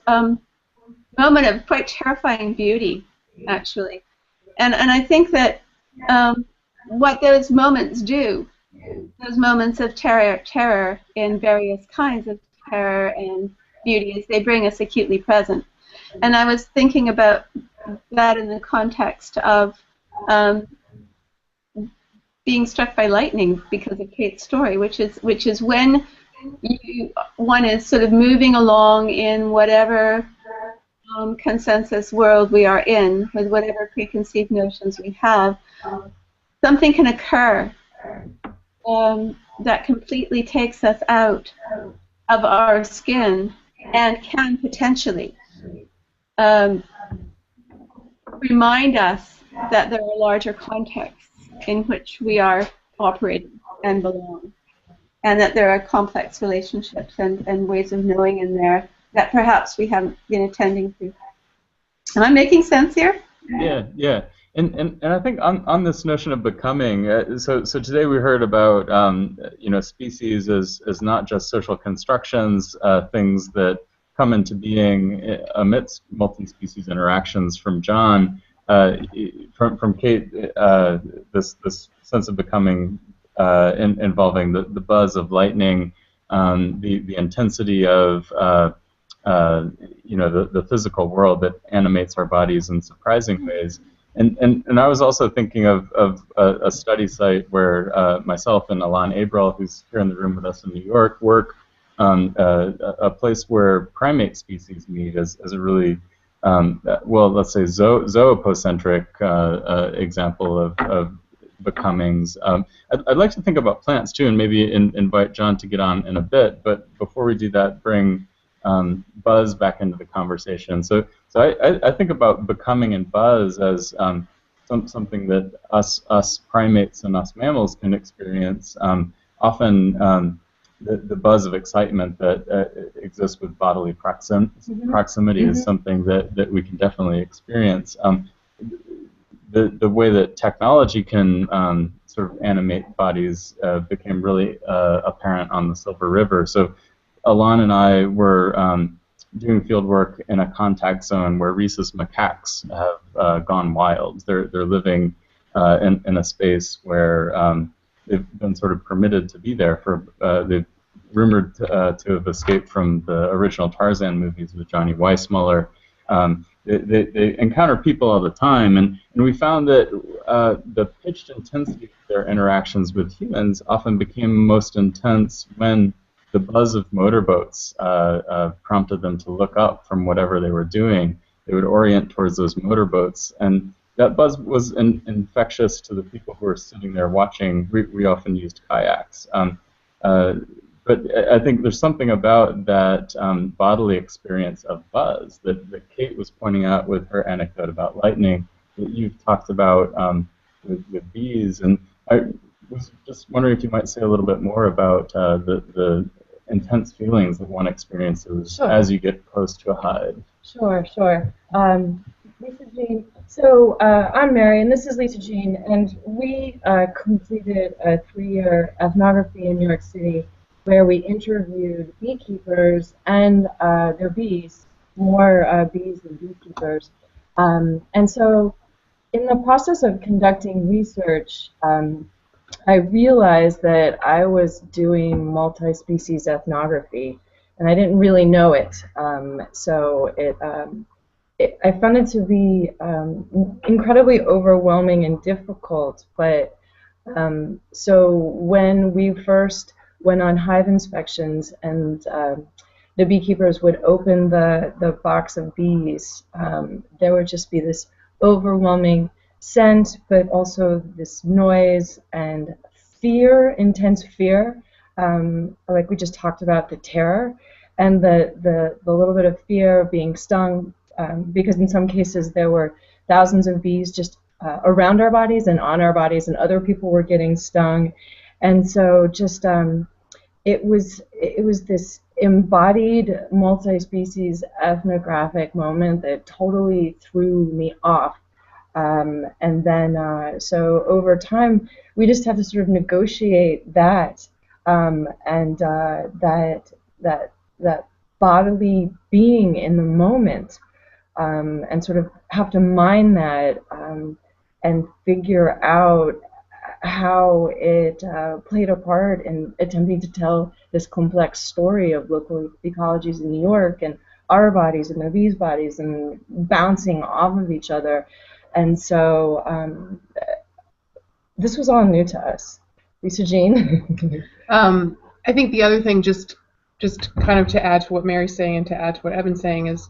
Speaker 7: moment of quite terrifying beauty, actually. And I think that what those moments do, those moments of terror in various kinds of terror and beauty, is they bring us acutely present. And I was thinking about that in the context of being struck by lightning because of Kate's story, which is when one is sort of moving along in whatever consensus world we are in, with whatever preconceived notions we have, something can occur that completely takes us out of our skin and can potentially remind us that there are larger contexts in which we are operating and belong, and that there are complex relationships and ways of knowing in there that perhaps we haven't been attending to. Am I making sense here?
Speaker 1: Yeah. And I think on this notion of becoming, so today we heard about species as not just social constructions, things that come into being amidst multi-species interactions from John, from Kate, this sense of becoming involving the buzz of lightning, the intensity of the physical world that animates our bodies in surprising ways. And I was also thinking of a study site where myself and Alon Abrel, who's here in the room with us in New York, work a place where primate species meet as a really, let's say zoopocentric example of becomings. I'd like to think about plants too, and maybe invite John to get on in a bit, but before we do that, bring buzz back into the conversation. So I think about becoming and buzz as something that us primates and us mammals can experience. Often the buzz of excitement that exists with bodily proximity is something that we can definitely experience. The way that technology can sort of animate bodies became really apparent on the Silver River. So Alon and I were doing field work in a contact zone where rhesus macaques have gone wild. They're living in a space where they've been sort of permitted to be there for they've rumored to have escaped from the original Tarzan movies with Johnny Weissmuller. They encounter people all the time, and we found that the pitched intensity of their interactions with humans often became most intense when the buzz of motorboats prompted them to look up from whatever they were doing. They would orient towards those motorboats, and that buzz was infectious to the people who were sitting there watching. We often used kayaks. But I think there's something about that bodily experience of buzz that Kate was pointing out with her anecdote about lightning, that you've talked about with bees. And I was just wondering if you might say a little bit more about the intense feelings that one experiences as you get close to a hive.
Speaker 3: Sure. Lisa Jean. So I'm Mary, and this is Lisa Jean, and we completed a 3-year ethnography in New York City where we interviewed beekeepers and their bees, more bees than beekeepers. And so in the process of conducting research, I realized that I was doing multi-species ethnography, and I didn't really know it. I found it to be incredibly overwhelming and difficult. But so when we first went on hive inspections and the beekeepers would open the box of bees, there would just be this overwhelming scent, but also this noise and fear, intense fear, like we just talked about, the terror, and the little bit of fear of being stung, because in some cases there were thousands of bees just around our bodies and on our bodies, and other people were getting stung. And so just it was this embodied multi-species ethnographic moment that totally threw me off. And then so over time we just have to sort of negotiate that and that bodily being in the moment, and sort of have to mine that and figure out how it played a part in attempting to tell this complex story of local ecologies in New York and our bodies and the bees' bodies and bouncing off of each other. And so this was all new to us. Lisa Jean?
Speaker 4: I think the other thing, just kind of to add to what Mary's saying and to add to what Evan's saying, is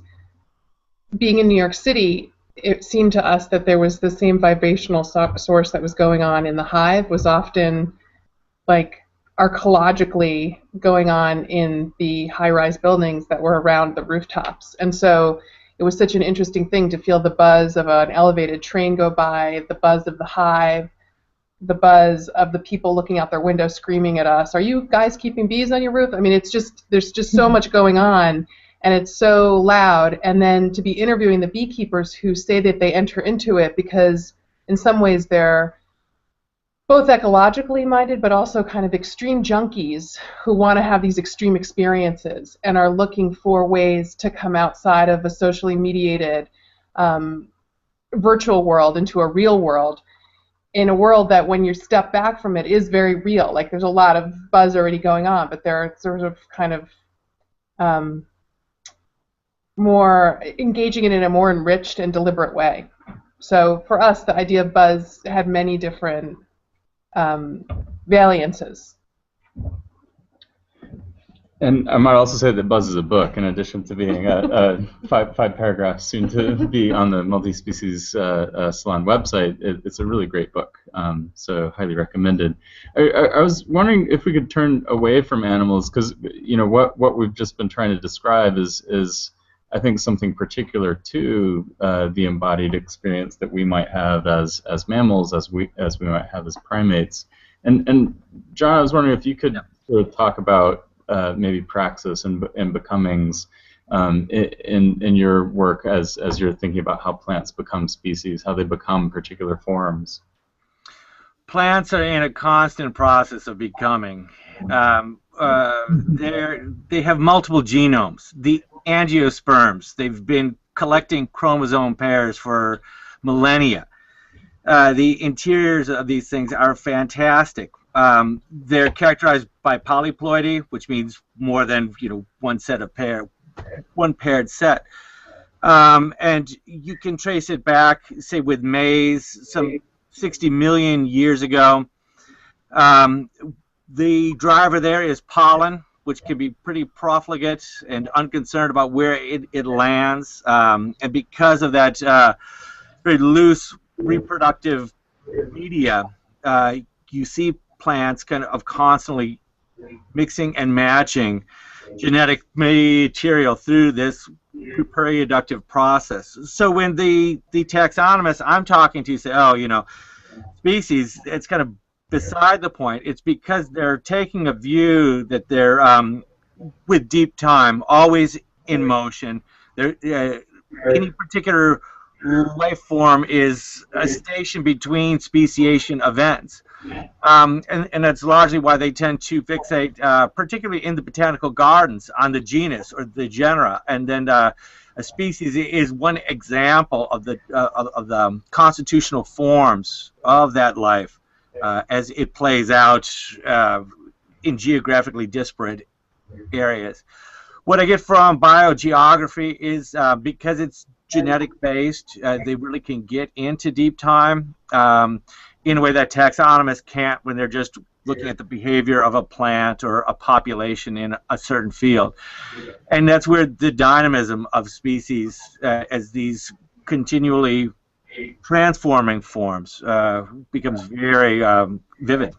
Speaker 4: being in New York City, it seemed to us that there was the same vibrational source that was going on in the hive was often like archaeologically going on in the high-rise buildings that were around the rooftops. And so it was such an interesting thing to feel the buzz of an elevated train go by, the buzz of the hive, the buzz of the people looking out their window screaming at us, "Are you guys keeping bees on your roof?" I mean, it's just, there's just so much going on, and it's so loud. And then to be interviewing the beekeepers who say that they enter into it because in some ways they're both ecologically minded but also kind of extreme junkies who want to have these extreme experiences and are looking for ways to come outside of a socially mediated virtual world into a real world, in a world that when you step back from it is very real. Like there's a lot of buzz already going on, but they're sort of kind of more engaging in a more enriched and deliberate way. So for us, the idea of buzz had many different variances.
Speaker 1: And I might also say that Buzz is a book, in addition to being five paragraphs soon to be on the Multispecies Salon website. It's a really great book, so highly recommended. I was wondering if we could turn away from animals, because what we've just been trying to describe is I think something particular to the embodied experience that we might have as mammals, as we might have as primates. And John, I was wondering if you could sort of talk about maybe praxis and becomings in your work as you're thinking about how plants become species, how they become particular forms.
Speaker 8: Plants are in a constant process of becoming. They have multiple genomes. The angiosperms, they've been collecting chromosome pairs for millennia. The interiors of these things are fantastic. They're characterized by polyploidy, which means more than one paired set. And you can trace it back, say, with maize, some 60 million years ago. The driver there is pollen, which can be pretty profligate and unconcerned about where it lands. And because of that very loose reproductive media, you see plants kind of constantly mixing and matching genetic material through this reproductive process. So when the taxonomists I'm talking to say, oh, species, it's kind of beside the point. It's because they're taking a view that they're with deep time, always in motion. Any particular life form is a station between speciation events. And that's largely why they tend to fixate, particularly in the botanical gardens, on the genus or the genera. And then a species is one example of the constitutional forms of that life as it plays out in geographically disparate areas. What I get from biogeography is because it's genetic based, they really can get into deep time in a way that taxonomists can't when they're just looking at the behavior of a plant or a population in a certain field. And that's where the dynamism of species as these continually transforming forms becomes very vivid.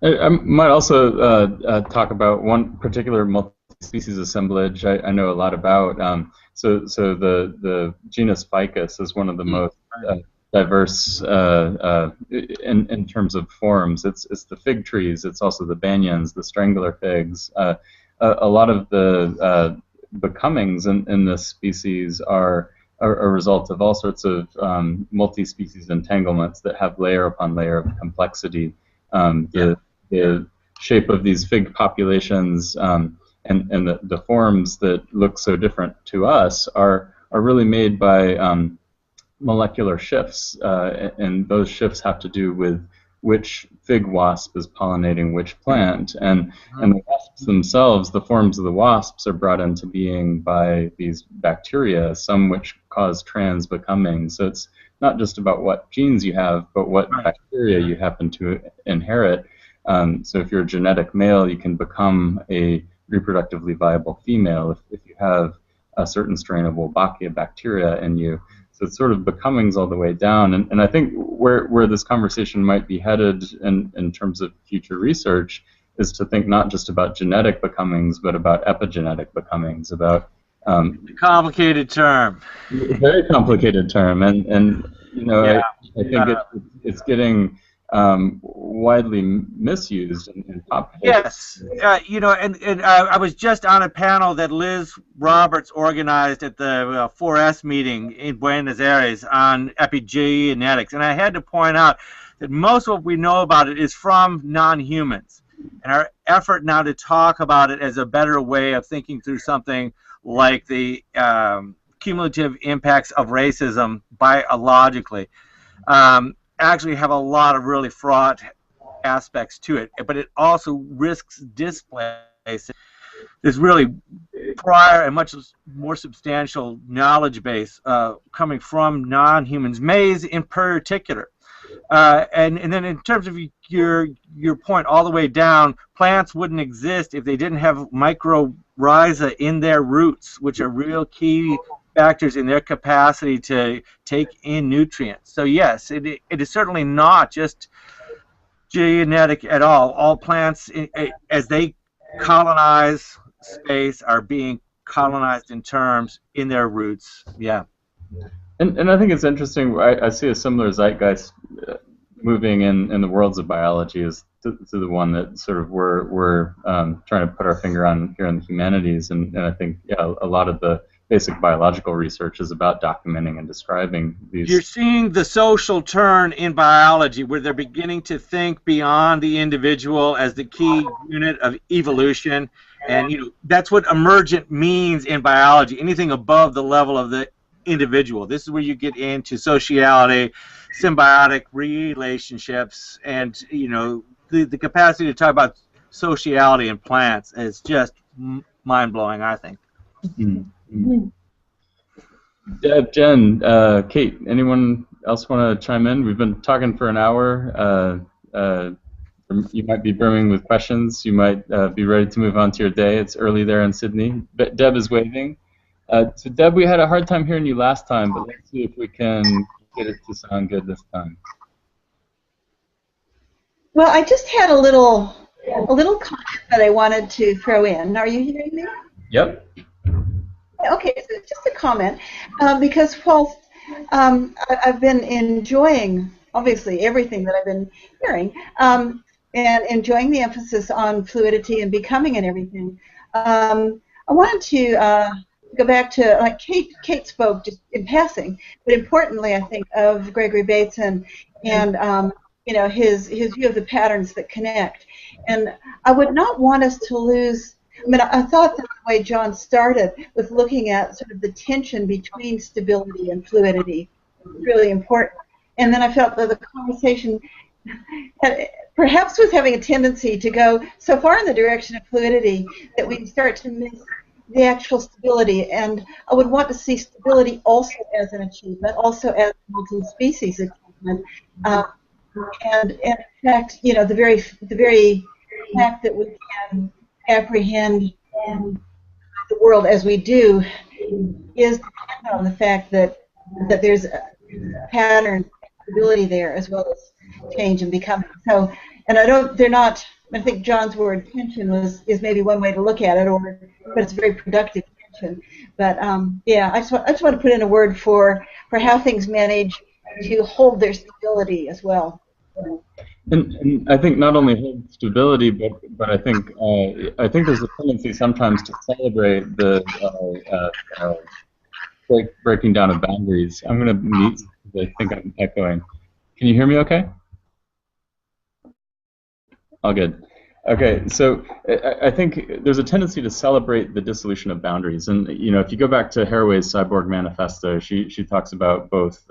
Speaker 1: I might also talk about one particular multi-species assemblage I know a lot about. So the genus Ficus is one of the most diverse in terms of forms. It's the fig trees. It's also the banyans, the strangler figs. A lot of the becomings in this species are a result of all sorts of multi-species entanglements that have layer upon layer of complexity. The shape of these fig populations and the forms that look so different to us are really made by molecular shifts, and those shifts have to do with which fig wasp is pollinating which plant, and the wasps themselves, the forms of the wasps, are brought into being by these bacteria, some which cause trans becoming. So it's not just about what genes you have, but what bacteria you happen to inherit. So if you're a genetic male, you can become a reproductively viable female. If you have a certain strain of Wolbachia bacteria in you. So it's sort of becomings all the way down. And I think where this conversation might be headed in terms of future research is to think not just about genetic becomings, but about epigenetic becomings, about
Speaker 8: complicated term.
Speaker 1: Very complicated term, and you know,
Speaker 8: Yeah.
Speaker 1: I think it's getting widely misused in pop culture.
Speaker 8: Yes, you know, and I was just on a panel that Liz Roberts organized at the 4S meeting in Buenos Aires on epigenetics, and I had to point out that most of what we know about it is from non-humans, and our effort now to talk about it as a better way of thinking through something like the cumulative impacts of racism biologically actually have a lot of really fraught aspects to it, but it also risks displacing this really prior and much more substantial knowledge base coming from non-humans, maize in particular. And then in terms of your point all the way down, plants wouldn't exist if they didn't have mycorrhiza in their roots, which are real key factors in their capacity to take in nutrients. So yes, it is certainly not just genetic at all. All plants, as they colonize space, are being colonized in terms in their roots. Yeah.
Speaker 1: And I think it's interesting. I see a similar zeitgeist moving in the worlds of biology as to the one that sort of we're trying to put our finger on here in the humanities. And I think a lot of the basic biological research is about documenting and describing these.
Speaker 8: You're seeing the social turn in biology where they're beginning to think beyond the individual as the key unit of evolution, and you know that's what emergent means in biology. Anything above the level of the individual. This is where you get into sociality, symbiotic relationships, and you know the capacity to talk about sociality in plants is just mind-blowing, I think.
Speaker 1: Mm-hmm. Deb, Jen, Kate, anyone else want to chime in? We've been talking for an hour. You might be brimming with questions. You might be ready to move on to your day. It's early there in Sydney. Deb is waving. So Deb, we had a hard time hearing you last time, but let's see if we can get it to sound good this time.
Speaker 5: Well, I just had a little comment that I wanted to throw in. Are you hearing me?
Speaker 1: Yep.
Speaker 5: Okay, so just a comment, because whilst I've been enjoying, obviously, everything that I've been hearing, and enjoying the emphasis on fluidity and becoming and everything, I wanted to go back to, like Kate spoke just in passing, but importantly, I think, of Gregory Bateson and you know, his view of the patterns that connect. And I would not want us to lose. I mean, I thought that the way John started with looking at sort of the tension between stability and fluidity was really important. And then I felt that the conversation perhaps was having a tendency to go so far in the direction of fluidity that we start to miss the actual stability. And I would want to see stability also as an achievement, also as a multi-species achievement. And in fact, you know, the very fact that we can apprehend the world as we do is dependent on the fact that there's a pattern stability there as well as change and becoming. So, and I think John's word tension is maybe one way to look at it, but it's a very productive tension. But yeah, I just want to put in a word for how things manage to hold their stability as well.
Speaker 1: And I think not only hold stability, but I think there's a tendency sometimes to celebrate the breaking down of boundaries. I'm going to mute because I think I'm echoing. Can you hear me okay? All good. Okay, so I think there's a tendency to celebrate the dissolution of boundaries. And you know, if you go back to Haraway's Cyborg Manifesto, she talks about both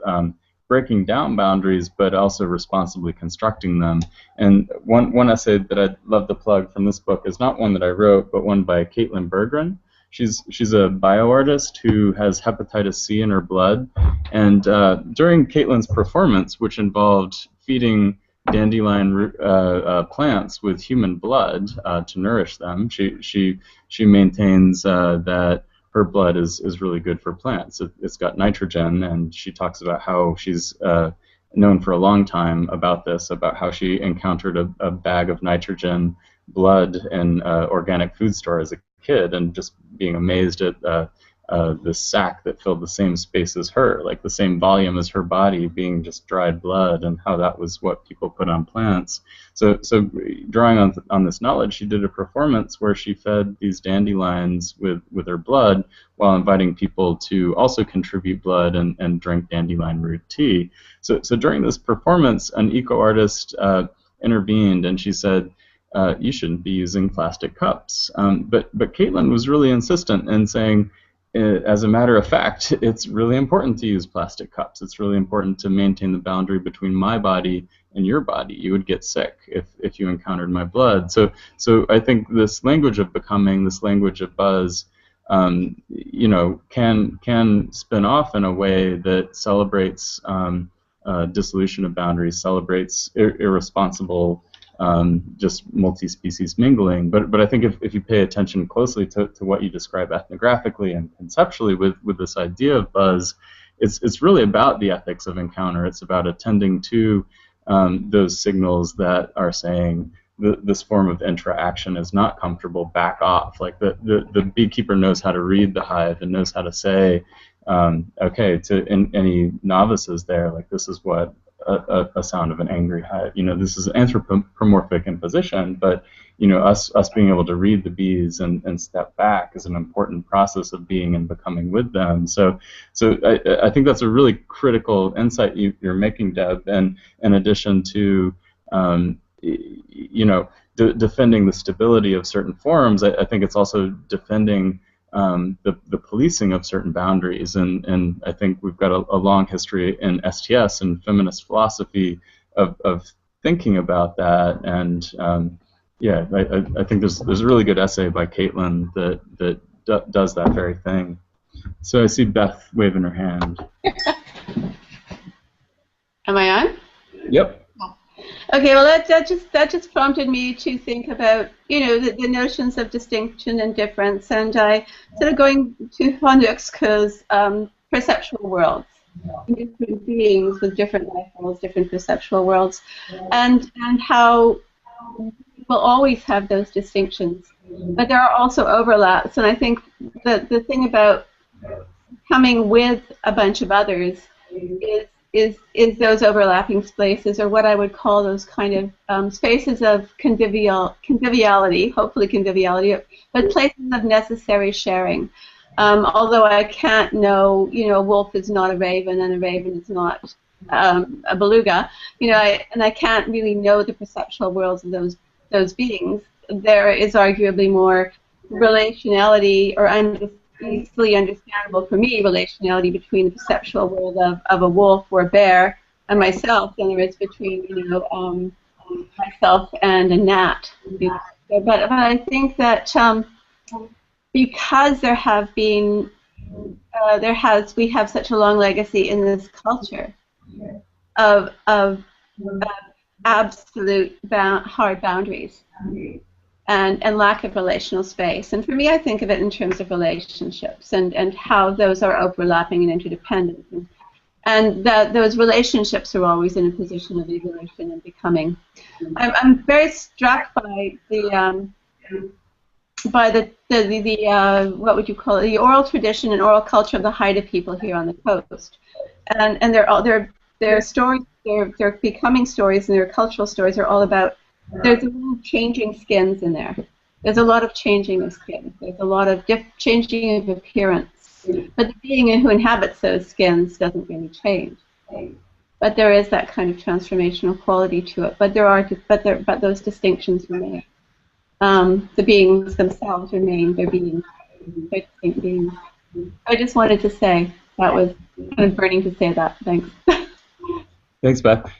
Speaker 1: breaking down boundaries, but also responsibly constructing them. And one essay that I'd love to plug from this book is not one that I wrote, but one by Caitlin Berggren. She's a bioartist who has hepatitis C in her blood. And during Caitlin's performance, which involved feeding dandelion plants with human blood to nourish them, she maintains that her blood is really good for plants. It's got nitrogen, and she talks about how she's known for a long time about this, about how she encountered a bag of nitrogen blood in an organic food store as a kid, and just being amazed at this sack that filled the same space as her, like the same volume as her body, being just dried blood, and how that was what people put on plants. So drawing on this knowledge, she did a performance where she fed these dandelions with her blood while inviting people to also contribute blood and drink dandelion root tea. So during this performance, an eco-artist intervened, and she said, you shouldn't be using plastic cups. But Caitlin was really insistent in saying, as a matter of fact, it's really important to use plastic cups. It's really important to maintain the boundary between my body and your body. You would get sick if you encountered my blood. So I think this language of becoming, this language of buzz, you know, can spin off in a way that celebrates dissolution of boundaries, celebrates irresponsible just multi-species mingling. But I think if you pay attention closely to what you describe ethnographically and conceptually with this idea of buzz, it's really about the ethics of encounter. It's about attending to those signals that are saying this form of interaction is not comfortable, back off. Like the beekeeper knows how to read the hive and knows how to say, okay, to any novices there, like this is what a sound of an angry hive. You know, this is anthropomorphic in position, but you know, us being able to read the bees and step back is an important process of being and becoming with them. So I think that's a really critical insight you're making, Deb. And in addition to you know, defending the stability of certain forms, I think it's also defending the policing of certain boundaries, and I think we've got a long history in STS and feminist philosophy of thinking about that, and yeah, I think there's a really good essay by Caitlin that does that very thing. So I see Beth waving her hand.
Speaker 7: Am I on?
Speaker 1: Yep.
Speaker 7: Okay, well that just prompted me to think about, you know, the notions of distinction and difference, and I sort of going to Hanukk's perceptual worlds, different beings with different life worlds, different perceptual worlds, and how we'll always have those distinctions, but there are also overlaps, and I think the thing about coming with a bunch of others is those overlapping spaces, or what I would call those kind of spaces of conviviality, hopefully conviviality, but places of necessary sharing. Although I can't know, you know, a wolf is not a raven and a raven is not a beluga, you know, and I can't really know the perceptual worlds of those beings. There is arguably more relationality, or easily understandable for me, relationality between the perceptual world of a wolf or a bear and myself than there is between, you know, myself and a gnat. But I think that because there have been, we have such a long legacy in this culture of absolute hard boundaries. And lack of relational space. And for me, I think of it in terms of relationships and how those are overlapping and interdependent. And that those relationships are always in a position of evolution and becoming. I'm very struck by the what would you call it, the oral tradition and oral culture of the Haida people here on the coast. And their stories, their becoming stories and their cultural stories are all about, there's a lot of changing skins in there. There's a lot of changing of skins. There's a lot of changing of appearance. But the being who inhabits those skins doesn't really change. But there is that kind of transformational quality to it. But but those distinctions remain. The beings themselves remain. They're beings. They're distinct beings. I just wanted to say that was kind of burning to say that. Thanks.
Speaker 1: Thanks, Beth.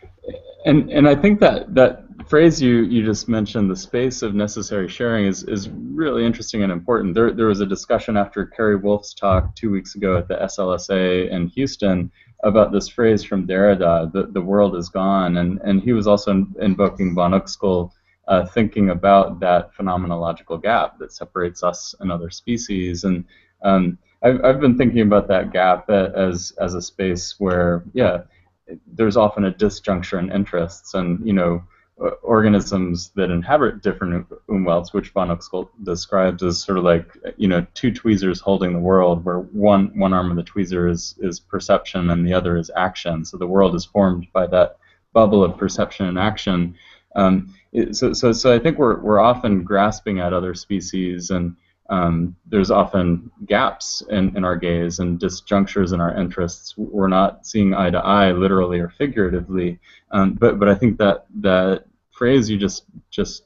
Speaker 1: And I think that phrase you just mentioned, the space of necessary sharing, is really interesting and important. There was a discussion after Carrie Wolf's talk 2 weeks ago at the SLSA in Houston about this phrase from Derrida, the world is gone, and he was also invoking von Uxküll, thinking about that phenomenological gap that separates us and other species. And I've been thinking about that gap as a space where, yeah, there's often a disjuncture in interests, and organisms that inhabit different umwelts, which von Uxkol describes as sort of like two tweezers holding the world, where one arm of the tweezer is perception and the other is action. So the world is formed by that bubble of perception and action. So I think we're often grasping at other species, and there's often gaps in our gaze and disjunctures in our interests. We're not seeing eye to eye, literally or figuratively. But I think that phrase you just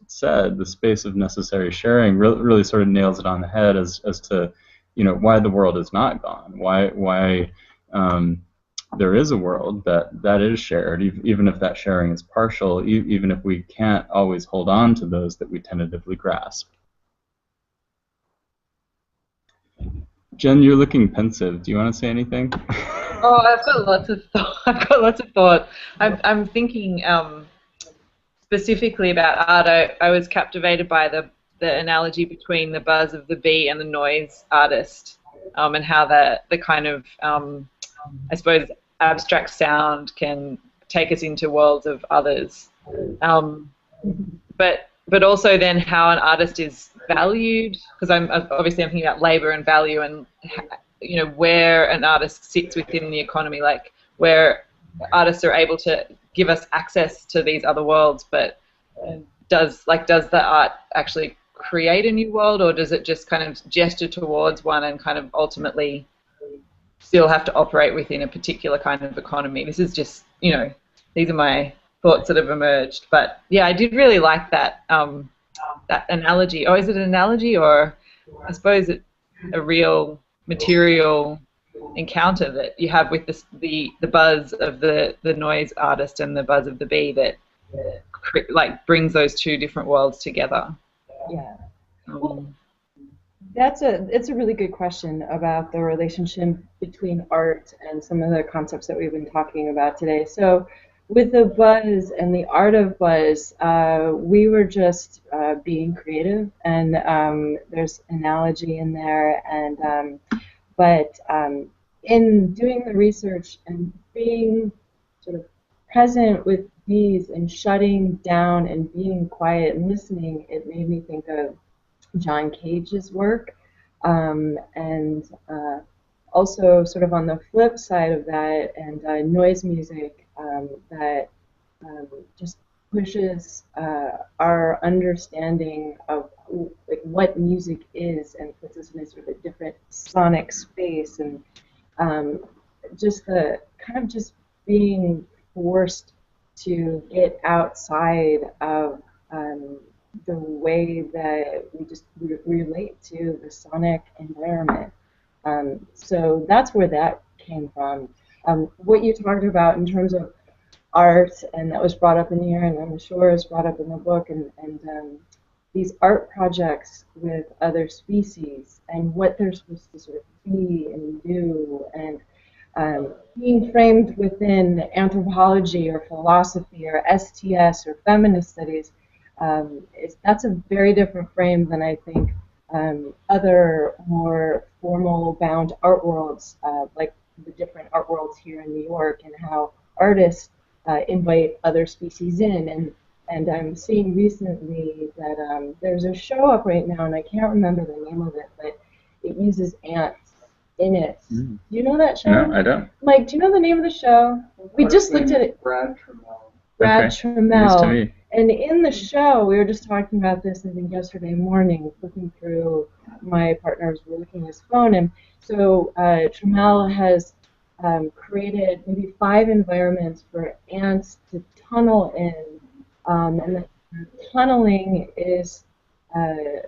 Speaker 1: said, the space of necessary sharing, really sort of nails it on the head as to why the world is not gone, why there is a world that is shared, even if that sharing is partial, even if we can't always hold on to those that we tentatively grasp. Jen, you're looking pensive. Do you want to say anything?
Speaker 6: Oh, I've got lots of thought. I'm thinking specifically about art. I was captivated by the analogy between the buzz of the bee and the noise artist, and how the kind of I suppose abstract sound can take us into worlds of others, but also then how an artist is valued, because I'm thinking about labor and value, and where an artist sits within the economy, like where artists are able to give us access to these other worlds, but does the art actually create a new world, or does it just kind of gesture towards one and kind of ultimately still have to operate within a particular kind of economy? This is just, these are my thoughts that have emerged. But yeah, I did really like that that analogy. Oh, is it an analogy, or I suppose it's a real material encounter that you have with the buzz of the noise artist and the buzz of the bee that like brings those two different worlds together.
Speaker 3: Yeah. It's a really good question about the relationship between art and some of the concepts that we've been talking about today. So with the buzz and the art of buzz, we were just being creative, and there's analogy in there, and but in doing the research and being sort of present with bees and shutting down and being quiet and listening, it made me think of John Cage's work, and also sort of on the flip side of that, and noise music that just pushes our understanding of like what music is, and puts us in a sort of a different sonic space, and just the kind of just being forced to get outside of the way that we relate to the sonic environment. So that's where that came from. What you talked about in terms of art, and that was brought up in here, and I'm sure is brought up in the book, and these art projects with other species and what they're supposed to sort of be and do, and being framed within anthropology or philosophy or STS or feminist studies, that's a very different frame than I think other more formal bound art worlds, like the different art worlds here in New York, and how artists invite other species in. And I'm seeing recently that there's a show up right now, and I can't remember the name of it, but it uses ants in it. Do you know that show?
Speaker 1: No, I don't.
Speaker 3: Mike, do you know the name of the show? We just looked at it. Brad Trammell.
Speaker 1: News to me.
Speaker 3: And in the show, we were just talking about this, I think, yesterday morning, looking through, my partners were looking at his phone, and so Trammell has created maybe 5 environments for ants to tunnel in, and the tunneling is, the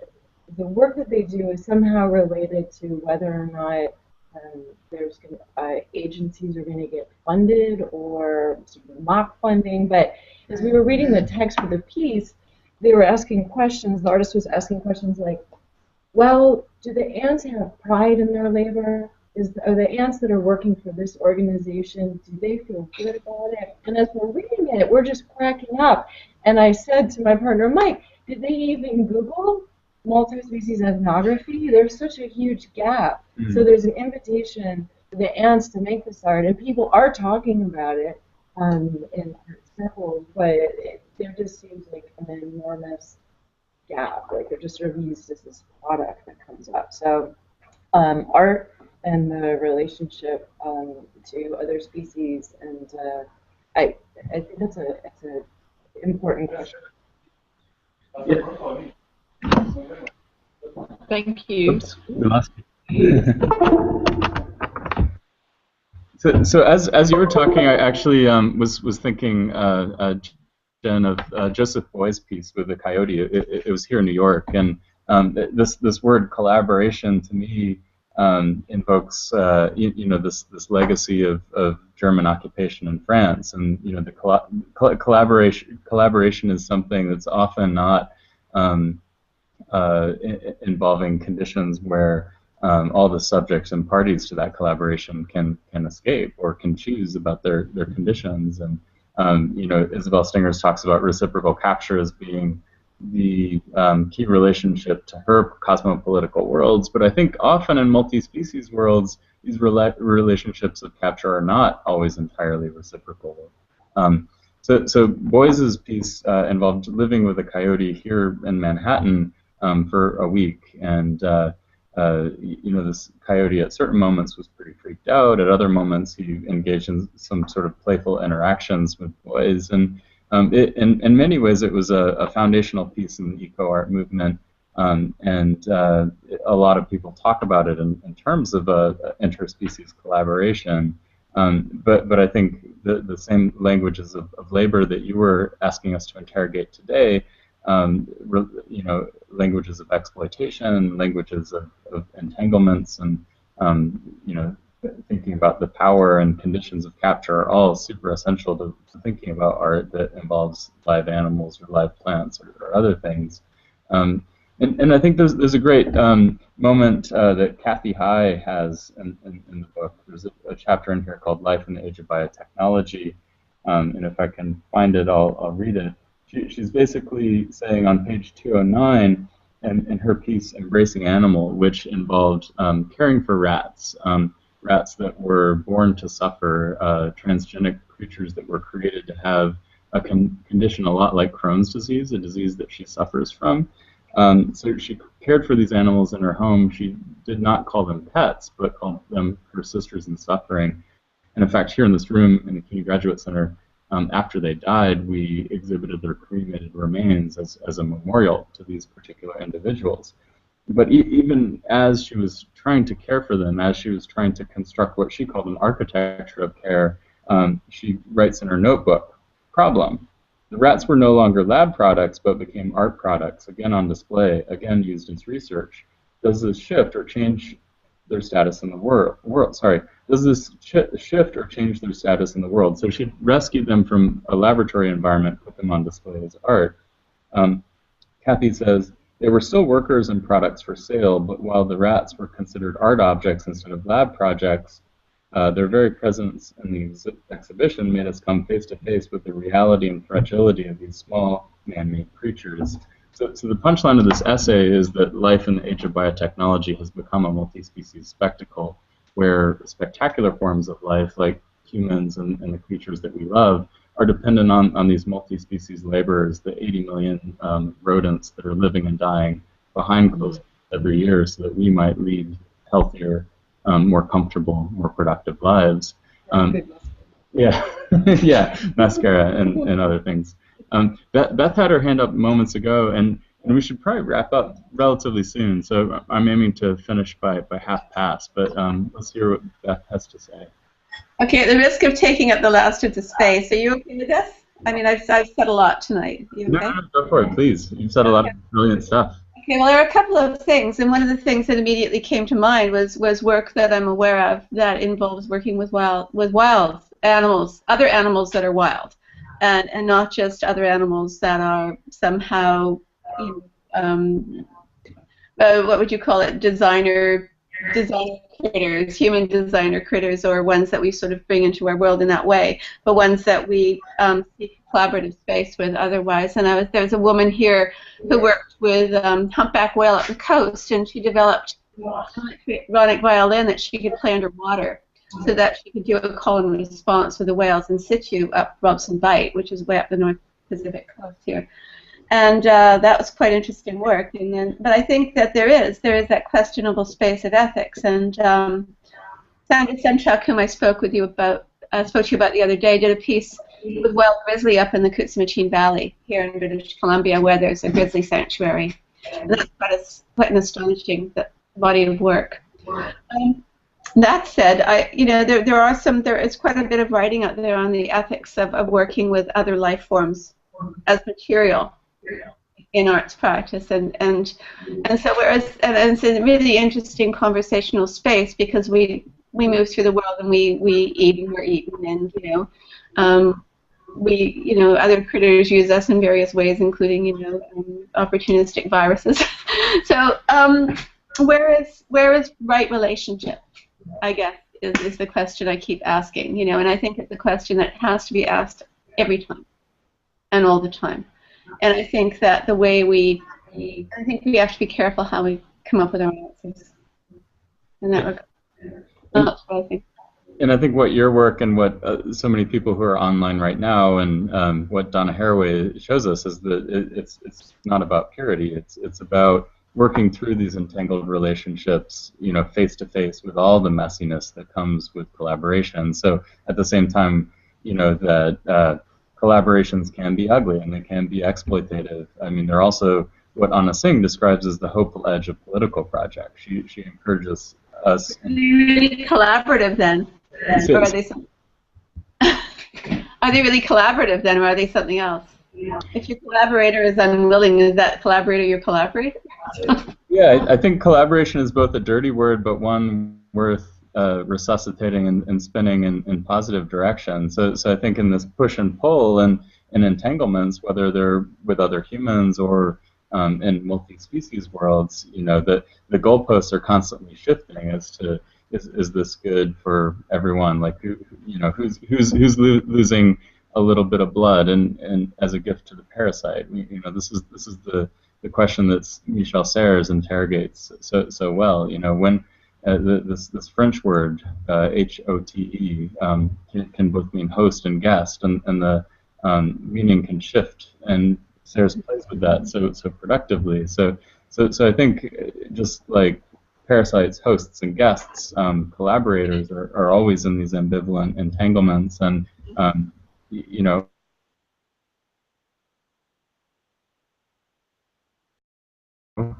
Speaker 3: work that they do is somehow related to whether or not there's agencies are going to get funded or sort of mock funding. But as we were reading the text for the piece, they were asking questions. The artist was asking questions like, well, do the ants have pride in their labor? Are the ants that are working for this organization, do they feel good about it? And as we're reading it, we're just cracking up. And I said to my partner, Mike, did they even Google multispecies ethnography, there's such a huge gap. So there's an invitation for the ants to make this art, and people are talking about it in art circles, but there just seems like an enormous gap. Like they're just sort of used as this product that comes up. So art and the relationship to other species, and I think that's an important question.
Speaker 1: Yeah.
Speaker 6: Thank you.
Speaker 1: Oops, we lost you. So as you were talking, I actually was thinking, Jen, of Joseph Boy's piece with the coyote. It was here in New York, and this word collaboration to me invokes this legacy of German occupation in France, and the collaboration is something that's often not involving conditions where all the subjects and parties to that collaboration can escape or can choose about their conditions. And Isabel Stingers talks about reciprocal capture as being the key relationship to her cosmopolitical worlds, but I think often in multi-species worlds, these relationships of capture are not always entirely reciprocal. So Boyce's piece involved living with a coyote here in Manhattan for a week, and this coyote at certain moments was pretty freaked out. At other moments, he engaged in some sort of playful interactions with Boyce, and in many ways, it was a foundational piece in the eco-art movement, and a lot of people talk about it in terms of interspecies collaboration. But I think the same languages of labor that you were asking us to interrogate today, languages of exploitation, languages of entanglements, and thinking about the power and conditions of capture are all super essential to thinking about art that involves live animals or live plants or other things. And I think there's a great moment that Kathy High has in the book. There's a chapter in here called Life in the Age of Biotechnology, and if I can find it, I'll read it. She's basically saying on page 209 in her piece Embracing Animal, which involved caring for rats, rats that were born to suffer, transgenic creatures that were created to have a condition a lot like Crohn's disease, a disease that she suffers from. So she cared for these animals in her home. She did not call them pets, but called them her sisters in suffering. And in fact, here in this room in the CUNY Graduate Center, after they died, we exhibited their cremated remains as a memorial to these particular individuals. But even as she was trying to care for them, as she was trying to construct what she called an architecture of care, she writes in her notebook, problem. The rats were no longer lab products, but became art products, again on display, again used as research. Does this shift or change their status in the world? Does this shift or change their status in the world? So she rescued them from a laboratory environment, put them on display as art. Kathy says, they were still workers and products for sale, but while the rats were considered art objects instead of lab projects, their very presence in the exhibition made us come face to face with the reality and fragility of these small man-made creatures. So the punchline of this essay is that life in the age of biotechnology has become a multi-species spectacle, where spectacular forms of life, like humans and the creatures that we love, are dependent on these multi-species laborers, the 80 million rodents that are living and dying behind closed doors every year so that we might lead healthier, more comfortable, more productive lives. Yeah, yeah, mascara and other things. Beth had her hand up moments ago, and we should probably wrap up relatively soon. So I'm aiming to finish by half past, but let's hear what Beth has to say.
Speaker 7: Okay, at the risk of taking up the last of the space, are you okay with this? I mean, I've said a lot tonight. You okay?
Speaker 1: No, go for it, please. You've said a lot of brilliant stuff.
Speaker 7: Okay, well, there are a couple of things, and one of the things that immediately came to mind was work that I'm aware of that involves working with wild animals, other animals that are wild, and not just other animals that are somehow, what would you call it, designer designer critters, human designer critters, or ones that we sort of bring into our world in that way, but ones that we seek collaborative space with otherwise. And there was a woman here who worked with humpback whale up the coast, and she developed a ronic violin that she could play underwater, so that she could do a call and response with the whales in situ up Robson Bight, which is way up the North Pacific coast here. And that was quite interesting work. And then, but I think that there is that questionable space of ethics. And Sandra Senchuk, whom I spoke to you about the other day, did a piece with wild grizzly up in the Kootzmachine Valley here in British Columbia, where there's a grizzly sanctuary. And that's quite an astonishing body of work. That said, there is quite a bit of writing out there on the ethics of working with other life forms as material in arts practice, and so it's a really interesting conversational space, because we move through the world and we eat and we're eaten, and other critters use us in various ways, including opportunistic viruses. So where is right relationship, I guess, is the question I keep asking, and I think it's a question that has to be asked every time and all the time. And I think that we have to be careful how we come up with our answers in that regard. That's what I think.
Speaker 1: And I think what your work and what so many people who are online right now, and what Donna Haraway shows us, is that it's not about purity. It's about working through these entangled relationships, face to face, with all the messiness that comes with collaboration. So at the same time, that collaborations can be ugly and they can be exploitative. I mean, they're also what Anna Singh describes as the hopeful edge of political projects. She encourages us.
Speaker 7: Are they really collaborative then? Or are they are they really collaborative then, or are they something else? If your collaborator is unwilling, is that collaborator your collaborator?
Speaker 1: Yeah, I think collaboration is both a dirty word, but one worth resuscitating and spinning in positive direction. So I think in this push and pull and entanglements, whether they're with other humans or in multi-species worlds, the goalposts are constantly shifting as to is this good for everyone? Like who's losing a little bit of blood and as a gift to the parasite? This is the question that Michel Serres interrogates so well. When this French word, H-O-T-E, can both mean host and guest, and the meaning can shift, and Serres plays with that so productively. So I think just like parasites, hosts, and guests, collaborators are always in these ambivalent entanglements, and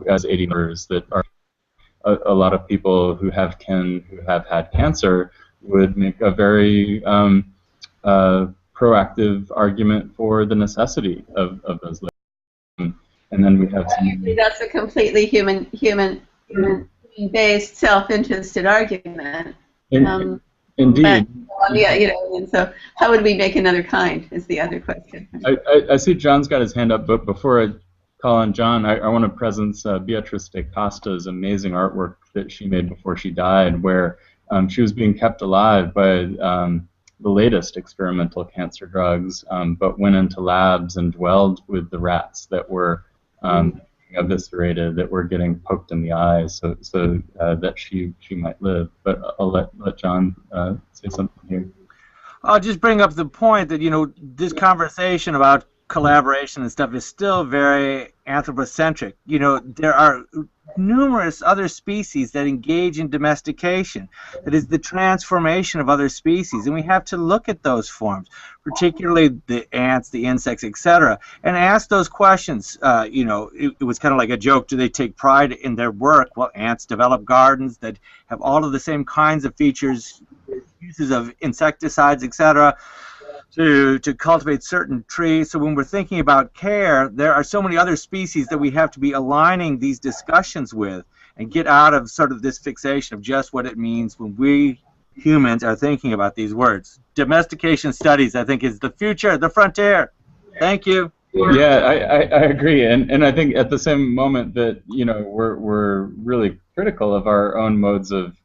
Speaker 1: as 80 members that are a lot of people who have had cancer would make a very proactive argument for the necessity of those lives. And then we have
Speaker 7: that's a completely human-based, self-interested argument.
Speaker 1: Indeed.
Speaker 7: And so how would we make another kind is the other question.
Speaker 1: I see John's got his hand up, but before I call on John, I want to present Beatrice de Costa's amazing artwork that she made before she died, where she was being kept alive by the latest experimental cancer drugs, but went into labs and dwelled with the rats that were eviscerated, that were getting poked in the eyes, so that she might live. But I'll let John say something here.
Speaker 8: I'll just bring up the point that this conversation about collaboration and stuff is still very anthropocentric. There are numerous other species that engage in domestication. That is the transformation of other species, and we have to look at those forms, particularly the ants, the insects, etc., and ask those questions. It was kind of like a joke. Do they take pride in their work? Well, ants develop gardens that have all of the same kinds of features, uses of insecticides, etc., to cultivate certain trees. So when we're thinking about care, there are so many other species that we have to be aligning these discussions with and get out of sort of this fixation of just what it means when we humans are thinking about these words. Domestication studies, I think, is the future, the frontier. Thank you.
Speaker 1: Yeah, I agree, and I think at the same moment that we're really critical of our own modes of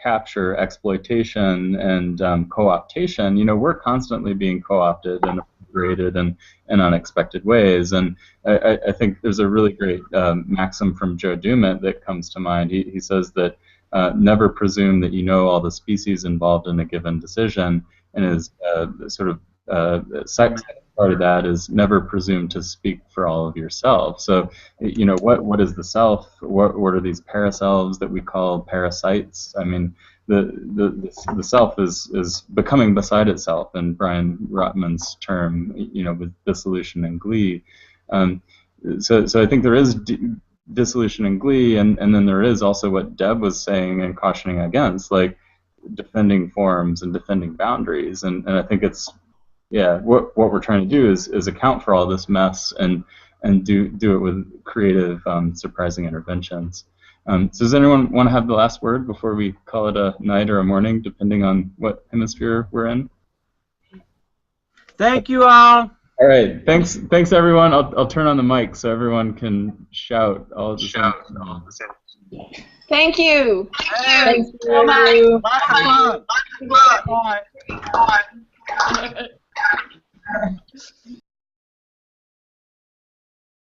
Speaker 1: capture, exploitation, and co-optation. We're constantly being co-opted and appropriated in unexpected ways, and I think there's a really great maxim from Joe Dummett that comes to mind. He says that never presume that you know all the species involved in a given decision, and his sort of second part of that is never presume to speak for all of yourself. So, what is the self? What are these paraselves that we call parasites? I mean, the self is becoming beside itself, in Brian Rotman's term, with dissolution and glee. So I think there is dissolution and glee, and then there is also what Deb was saying and cautioning against, like defending forms and defending boundaries, and I think it's what we're trying to do is account for all this mess and do it with creative, surprising interventions. So does anyone want to have the last word before we call it a night or a morning, depending on what hemisphere we're in?
Speaker 8: Thank you all.
Speaker 1: All right, thanks everyone. I'll turn on the mic so everyone can shout all at the same time.
Speaker 7: Thank you.
Speaker 6: Thank you.
Speaker 8: Lots of fun. Bye.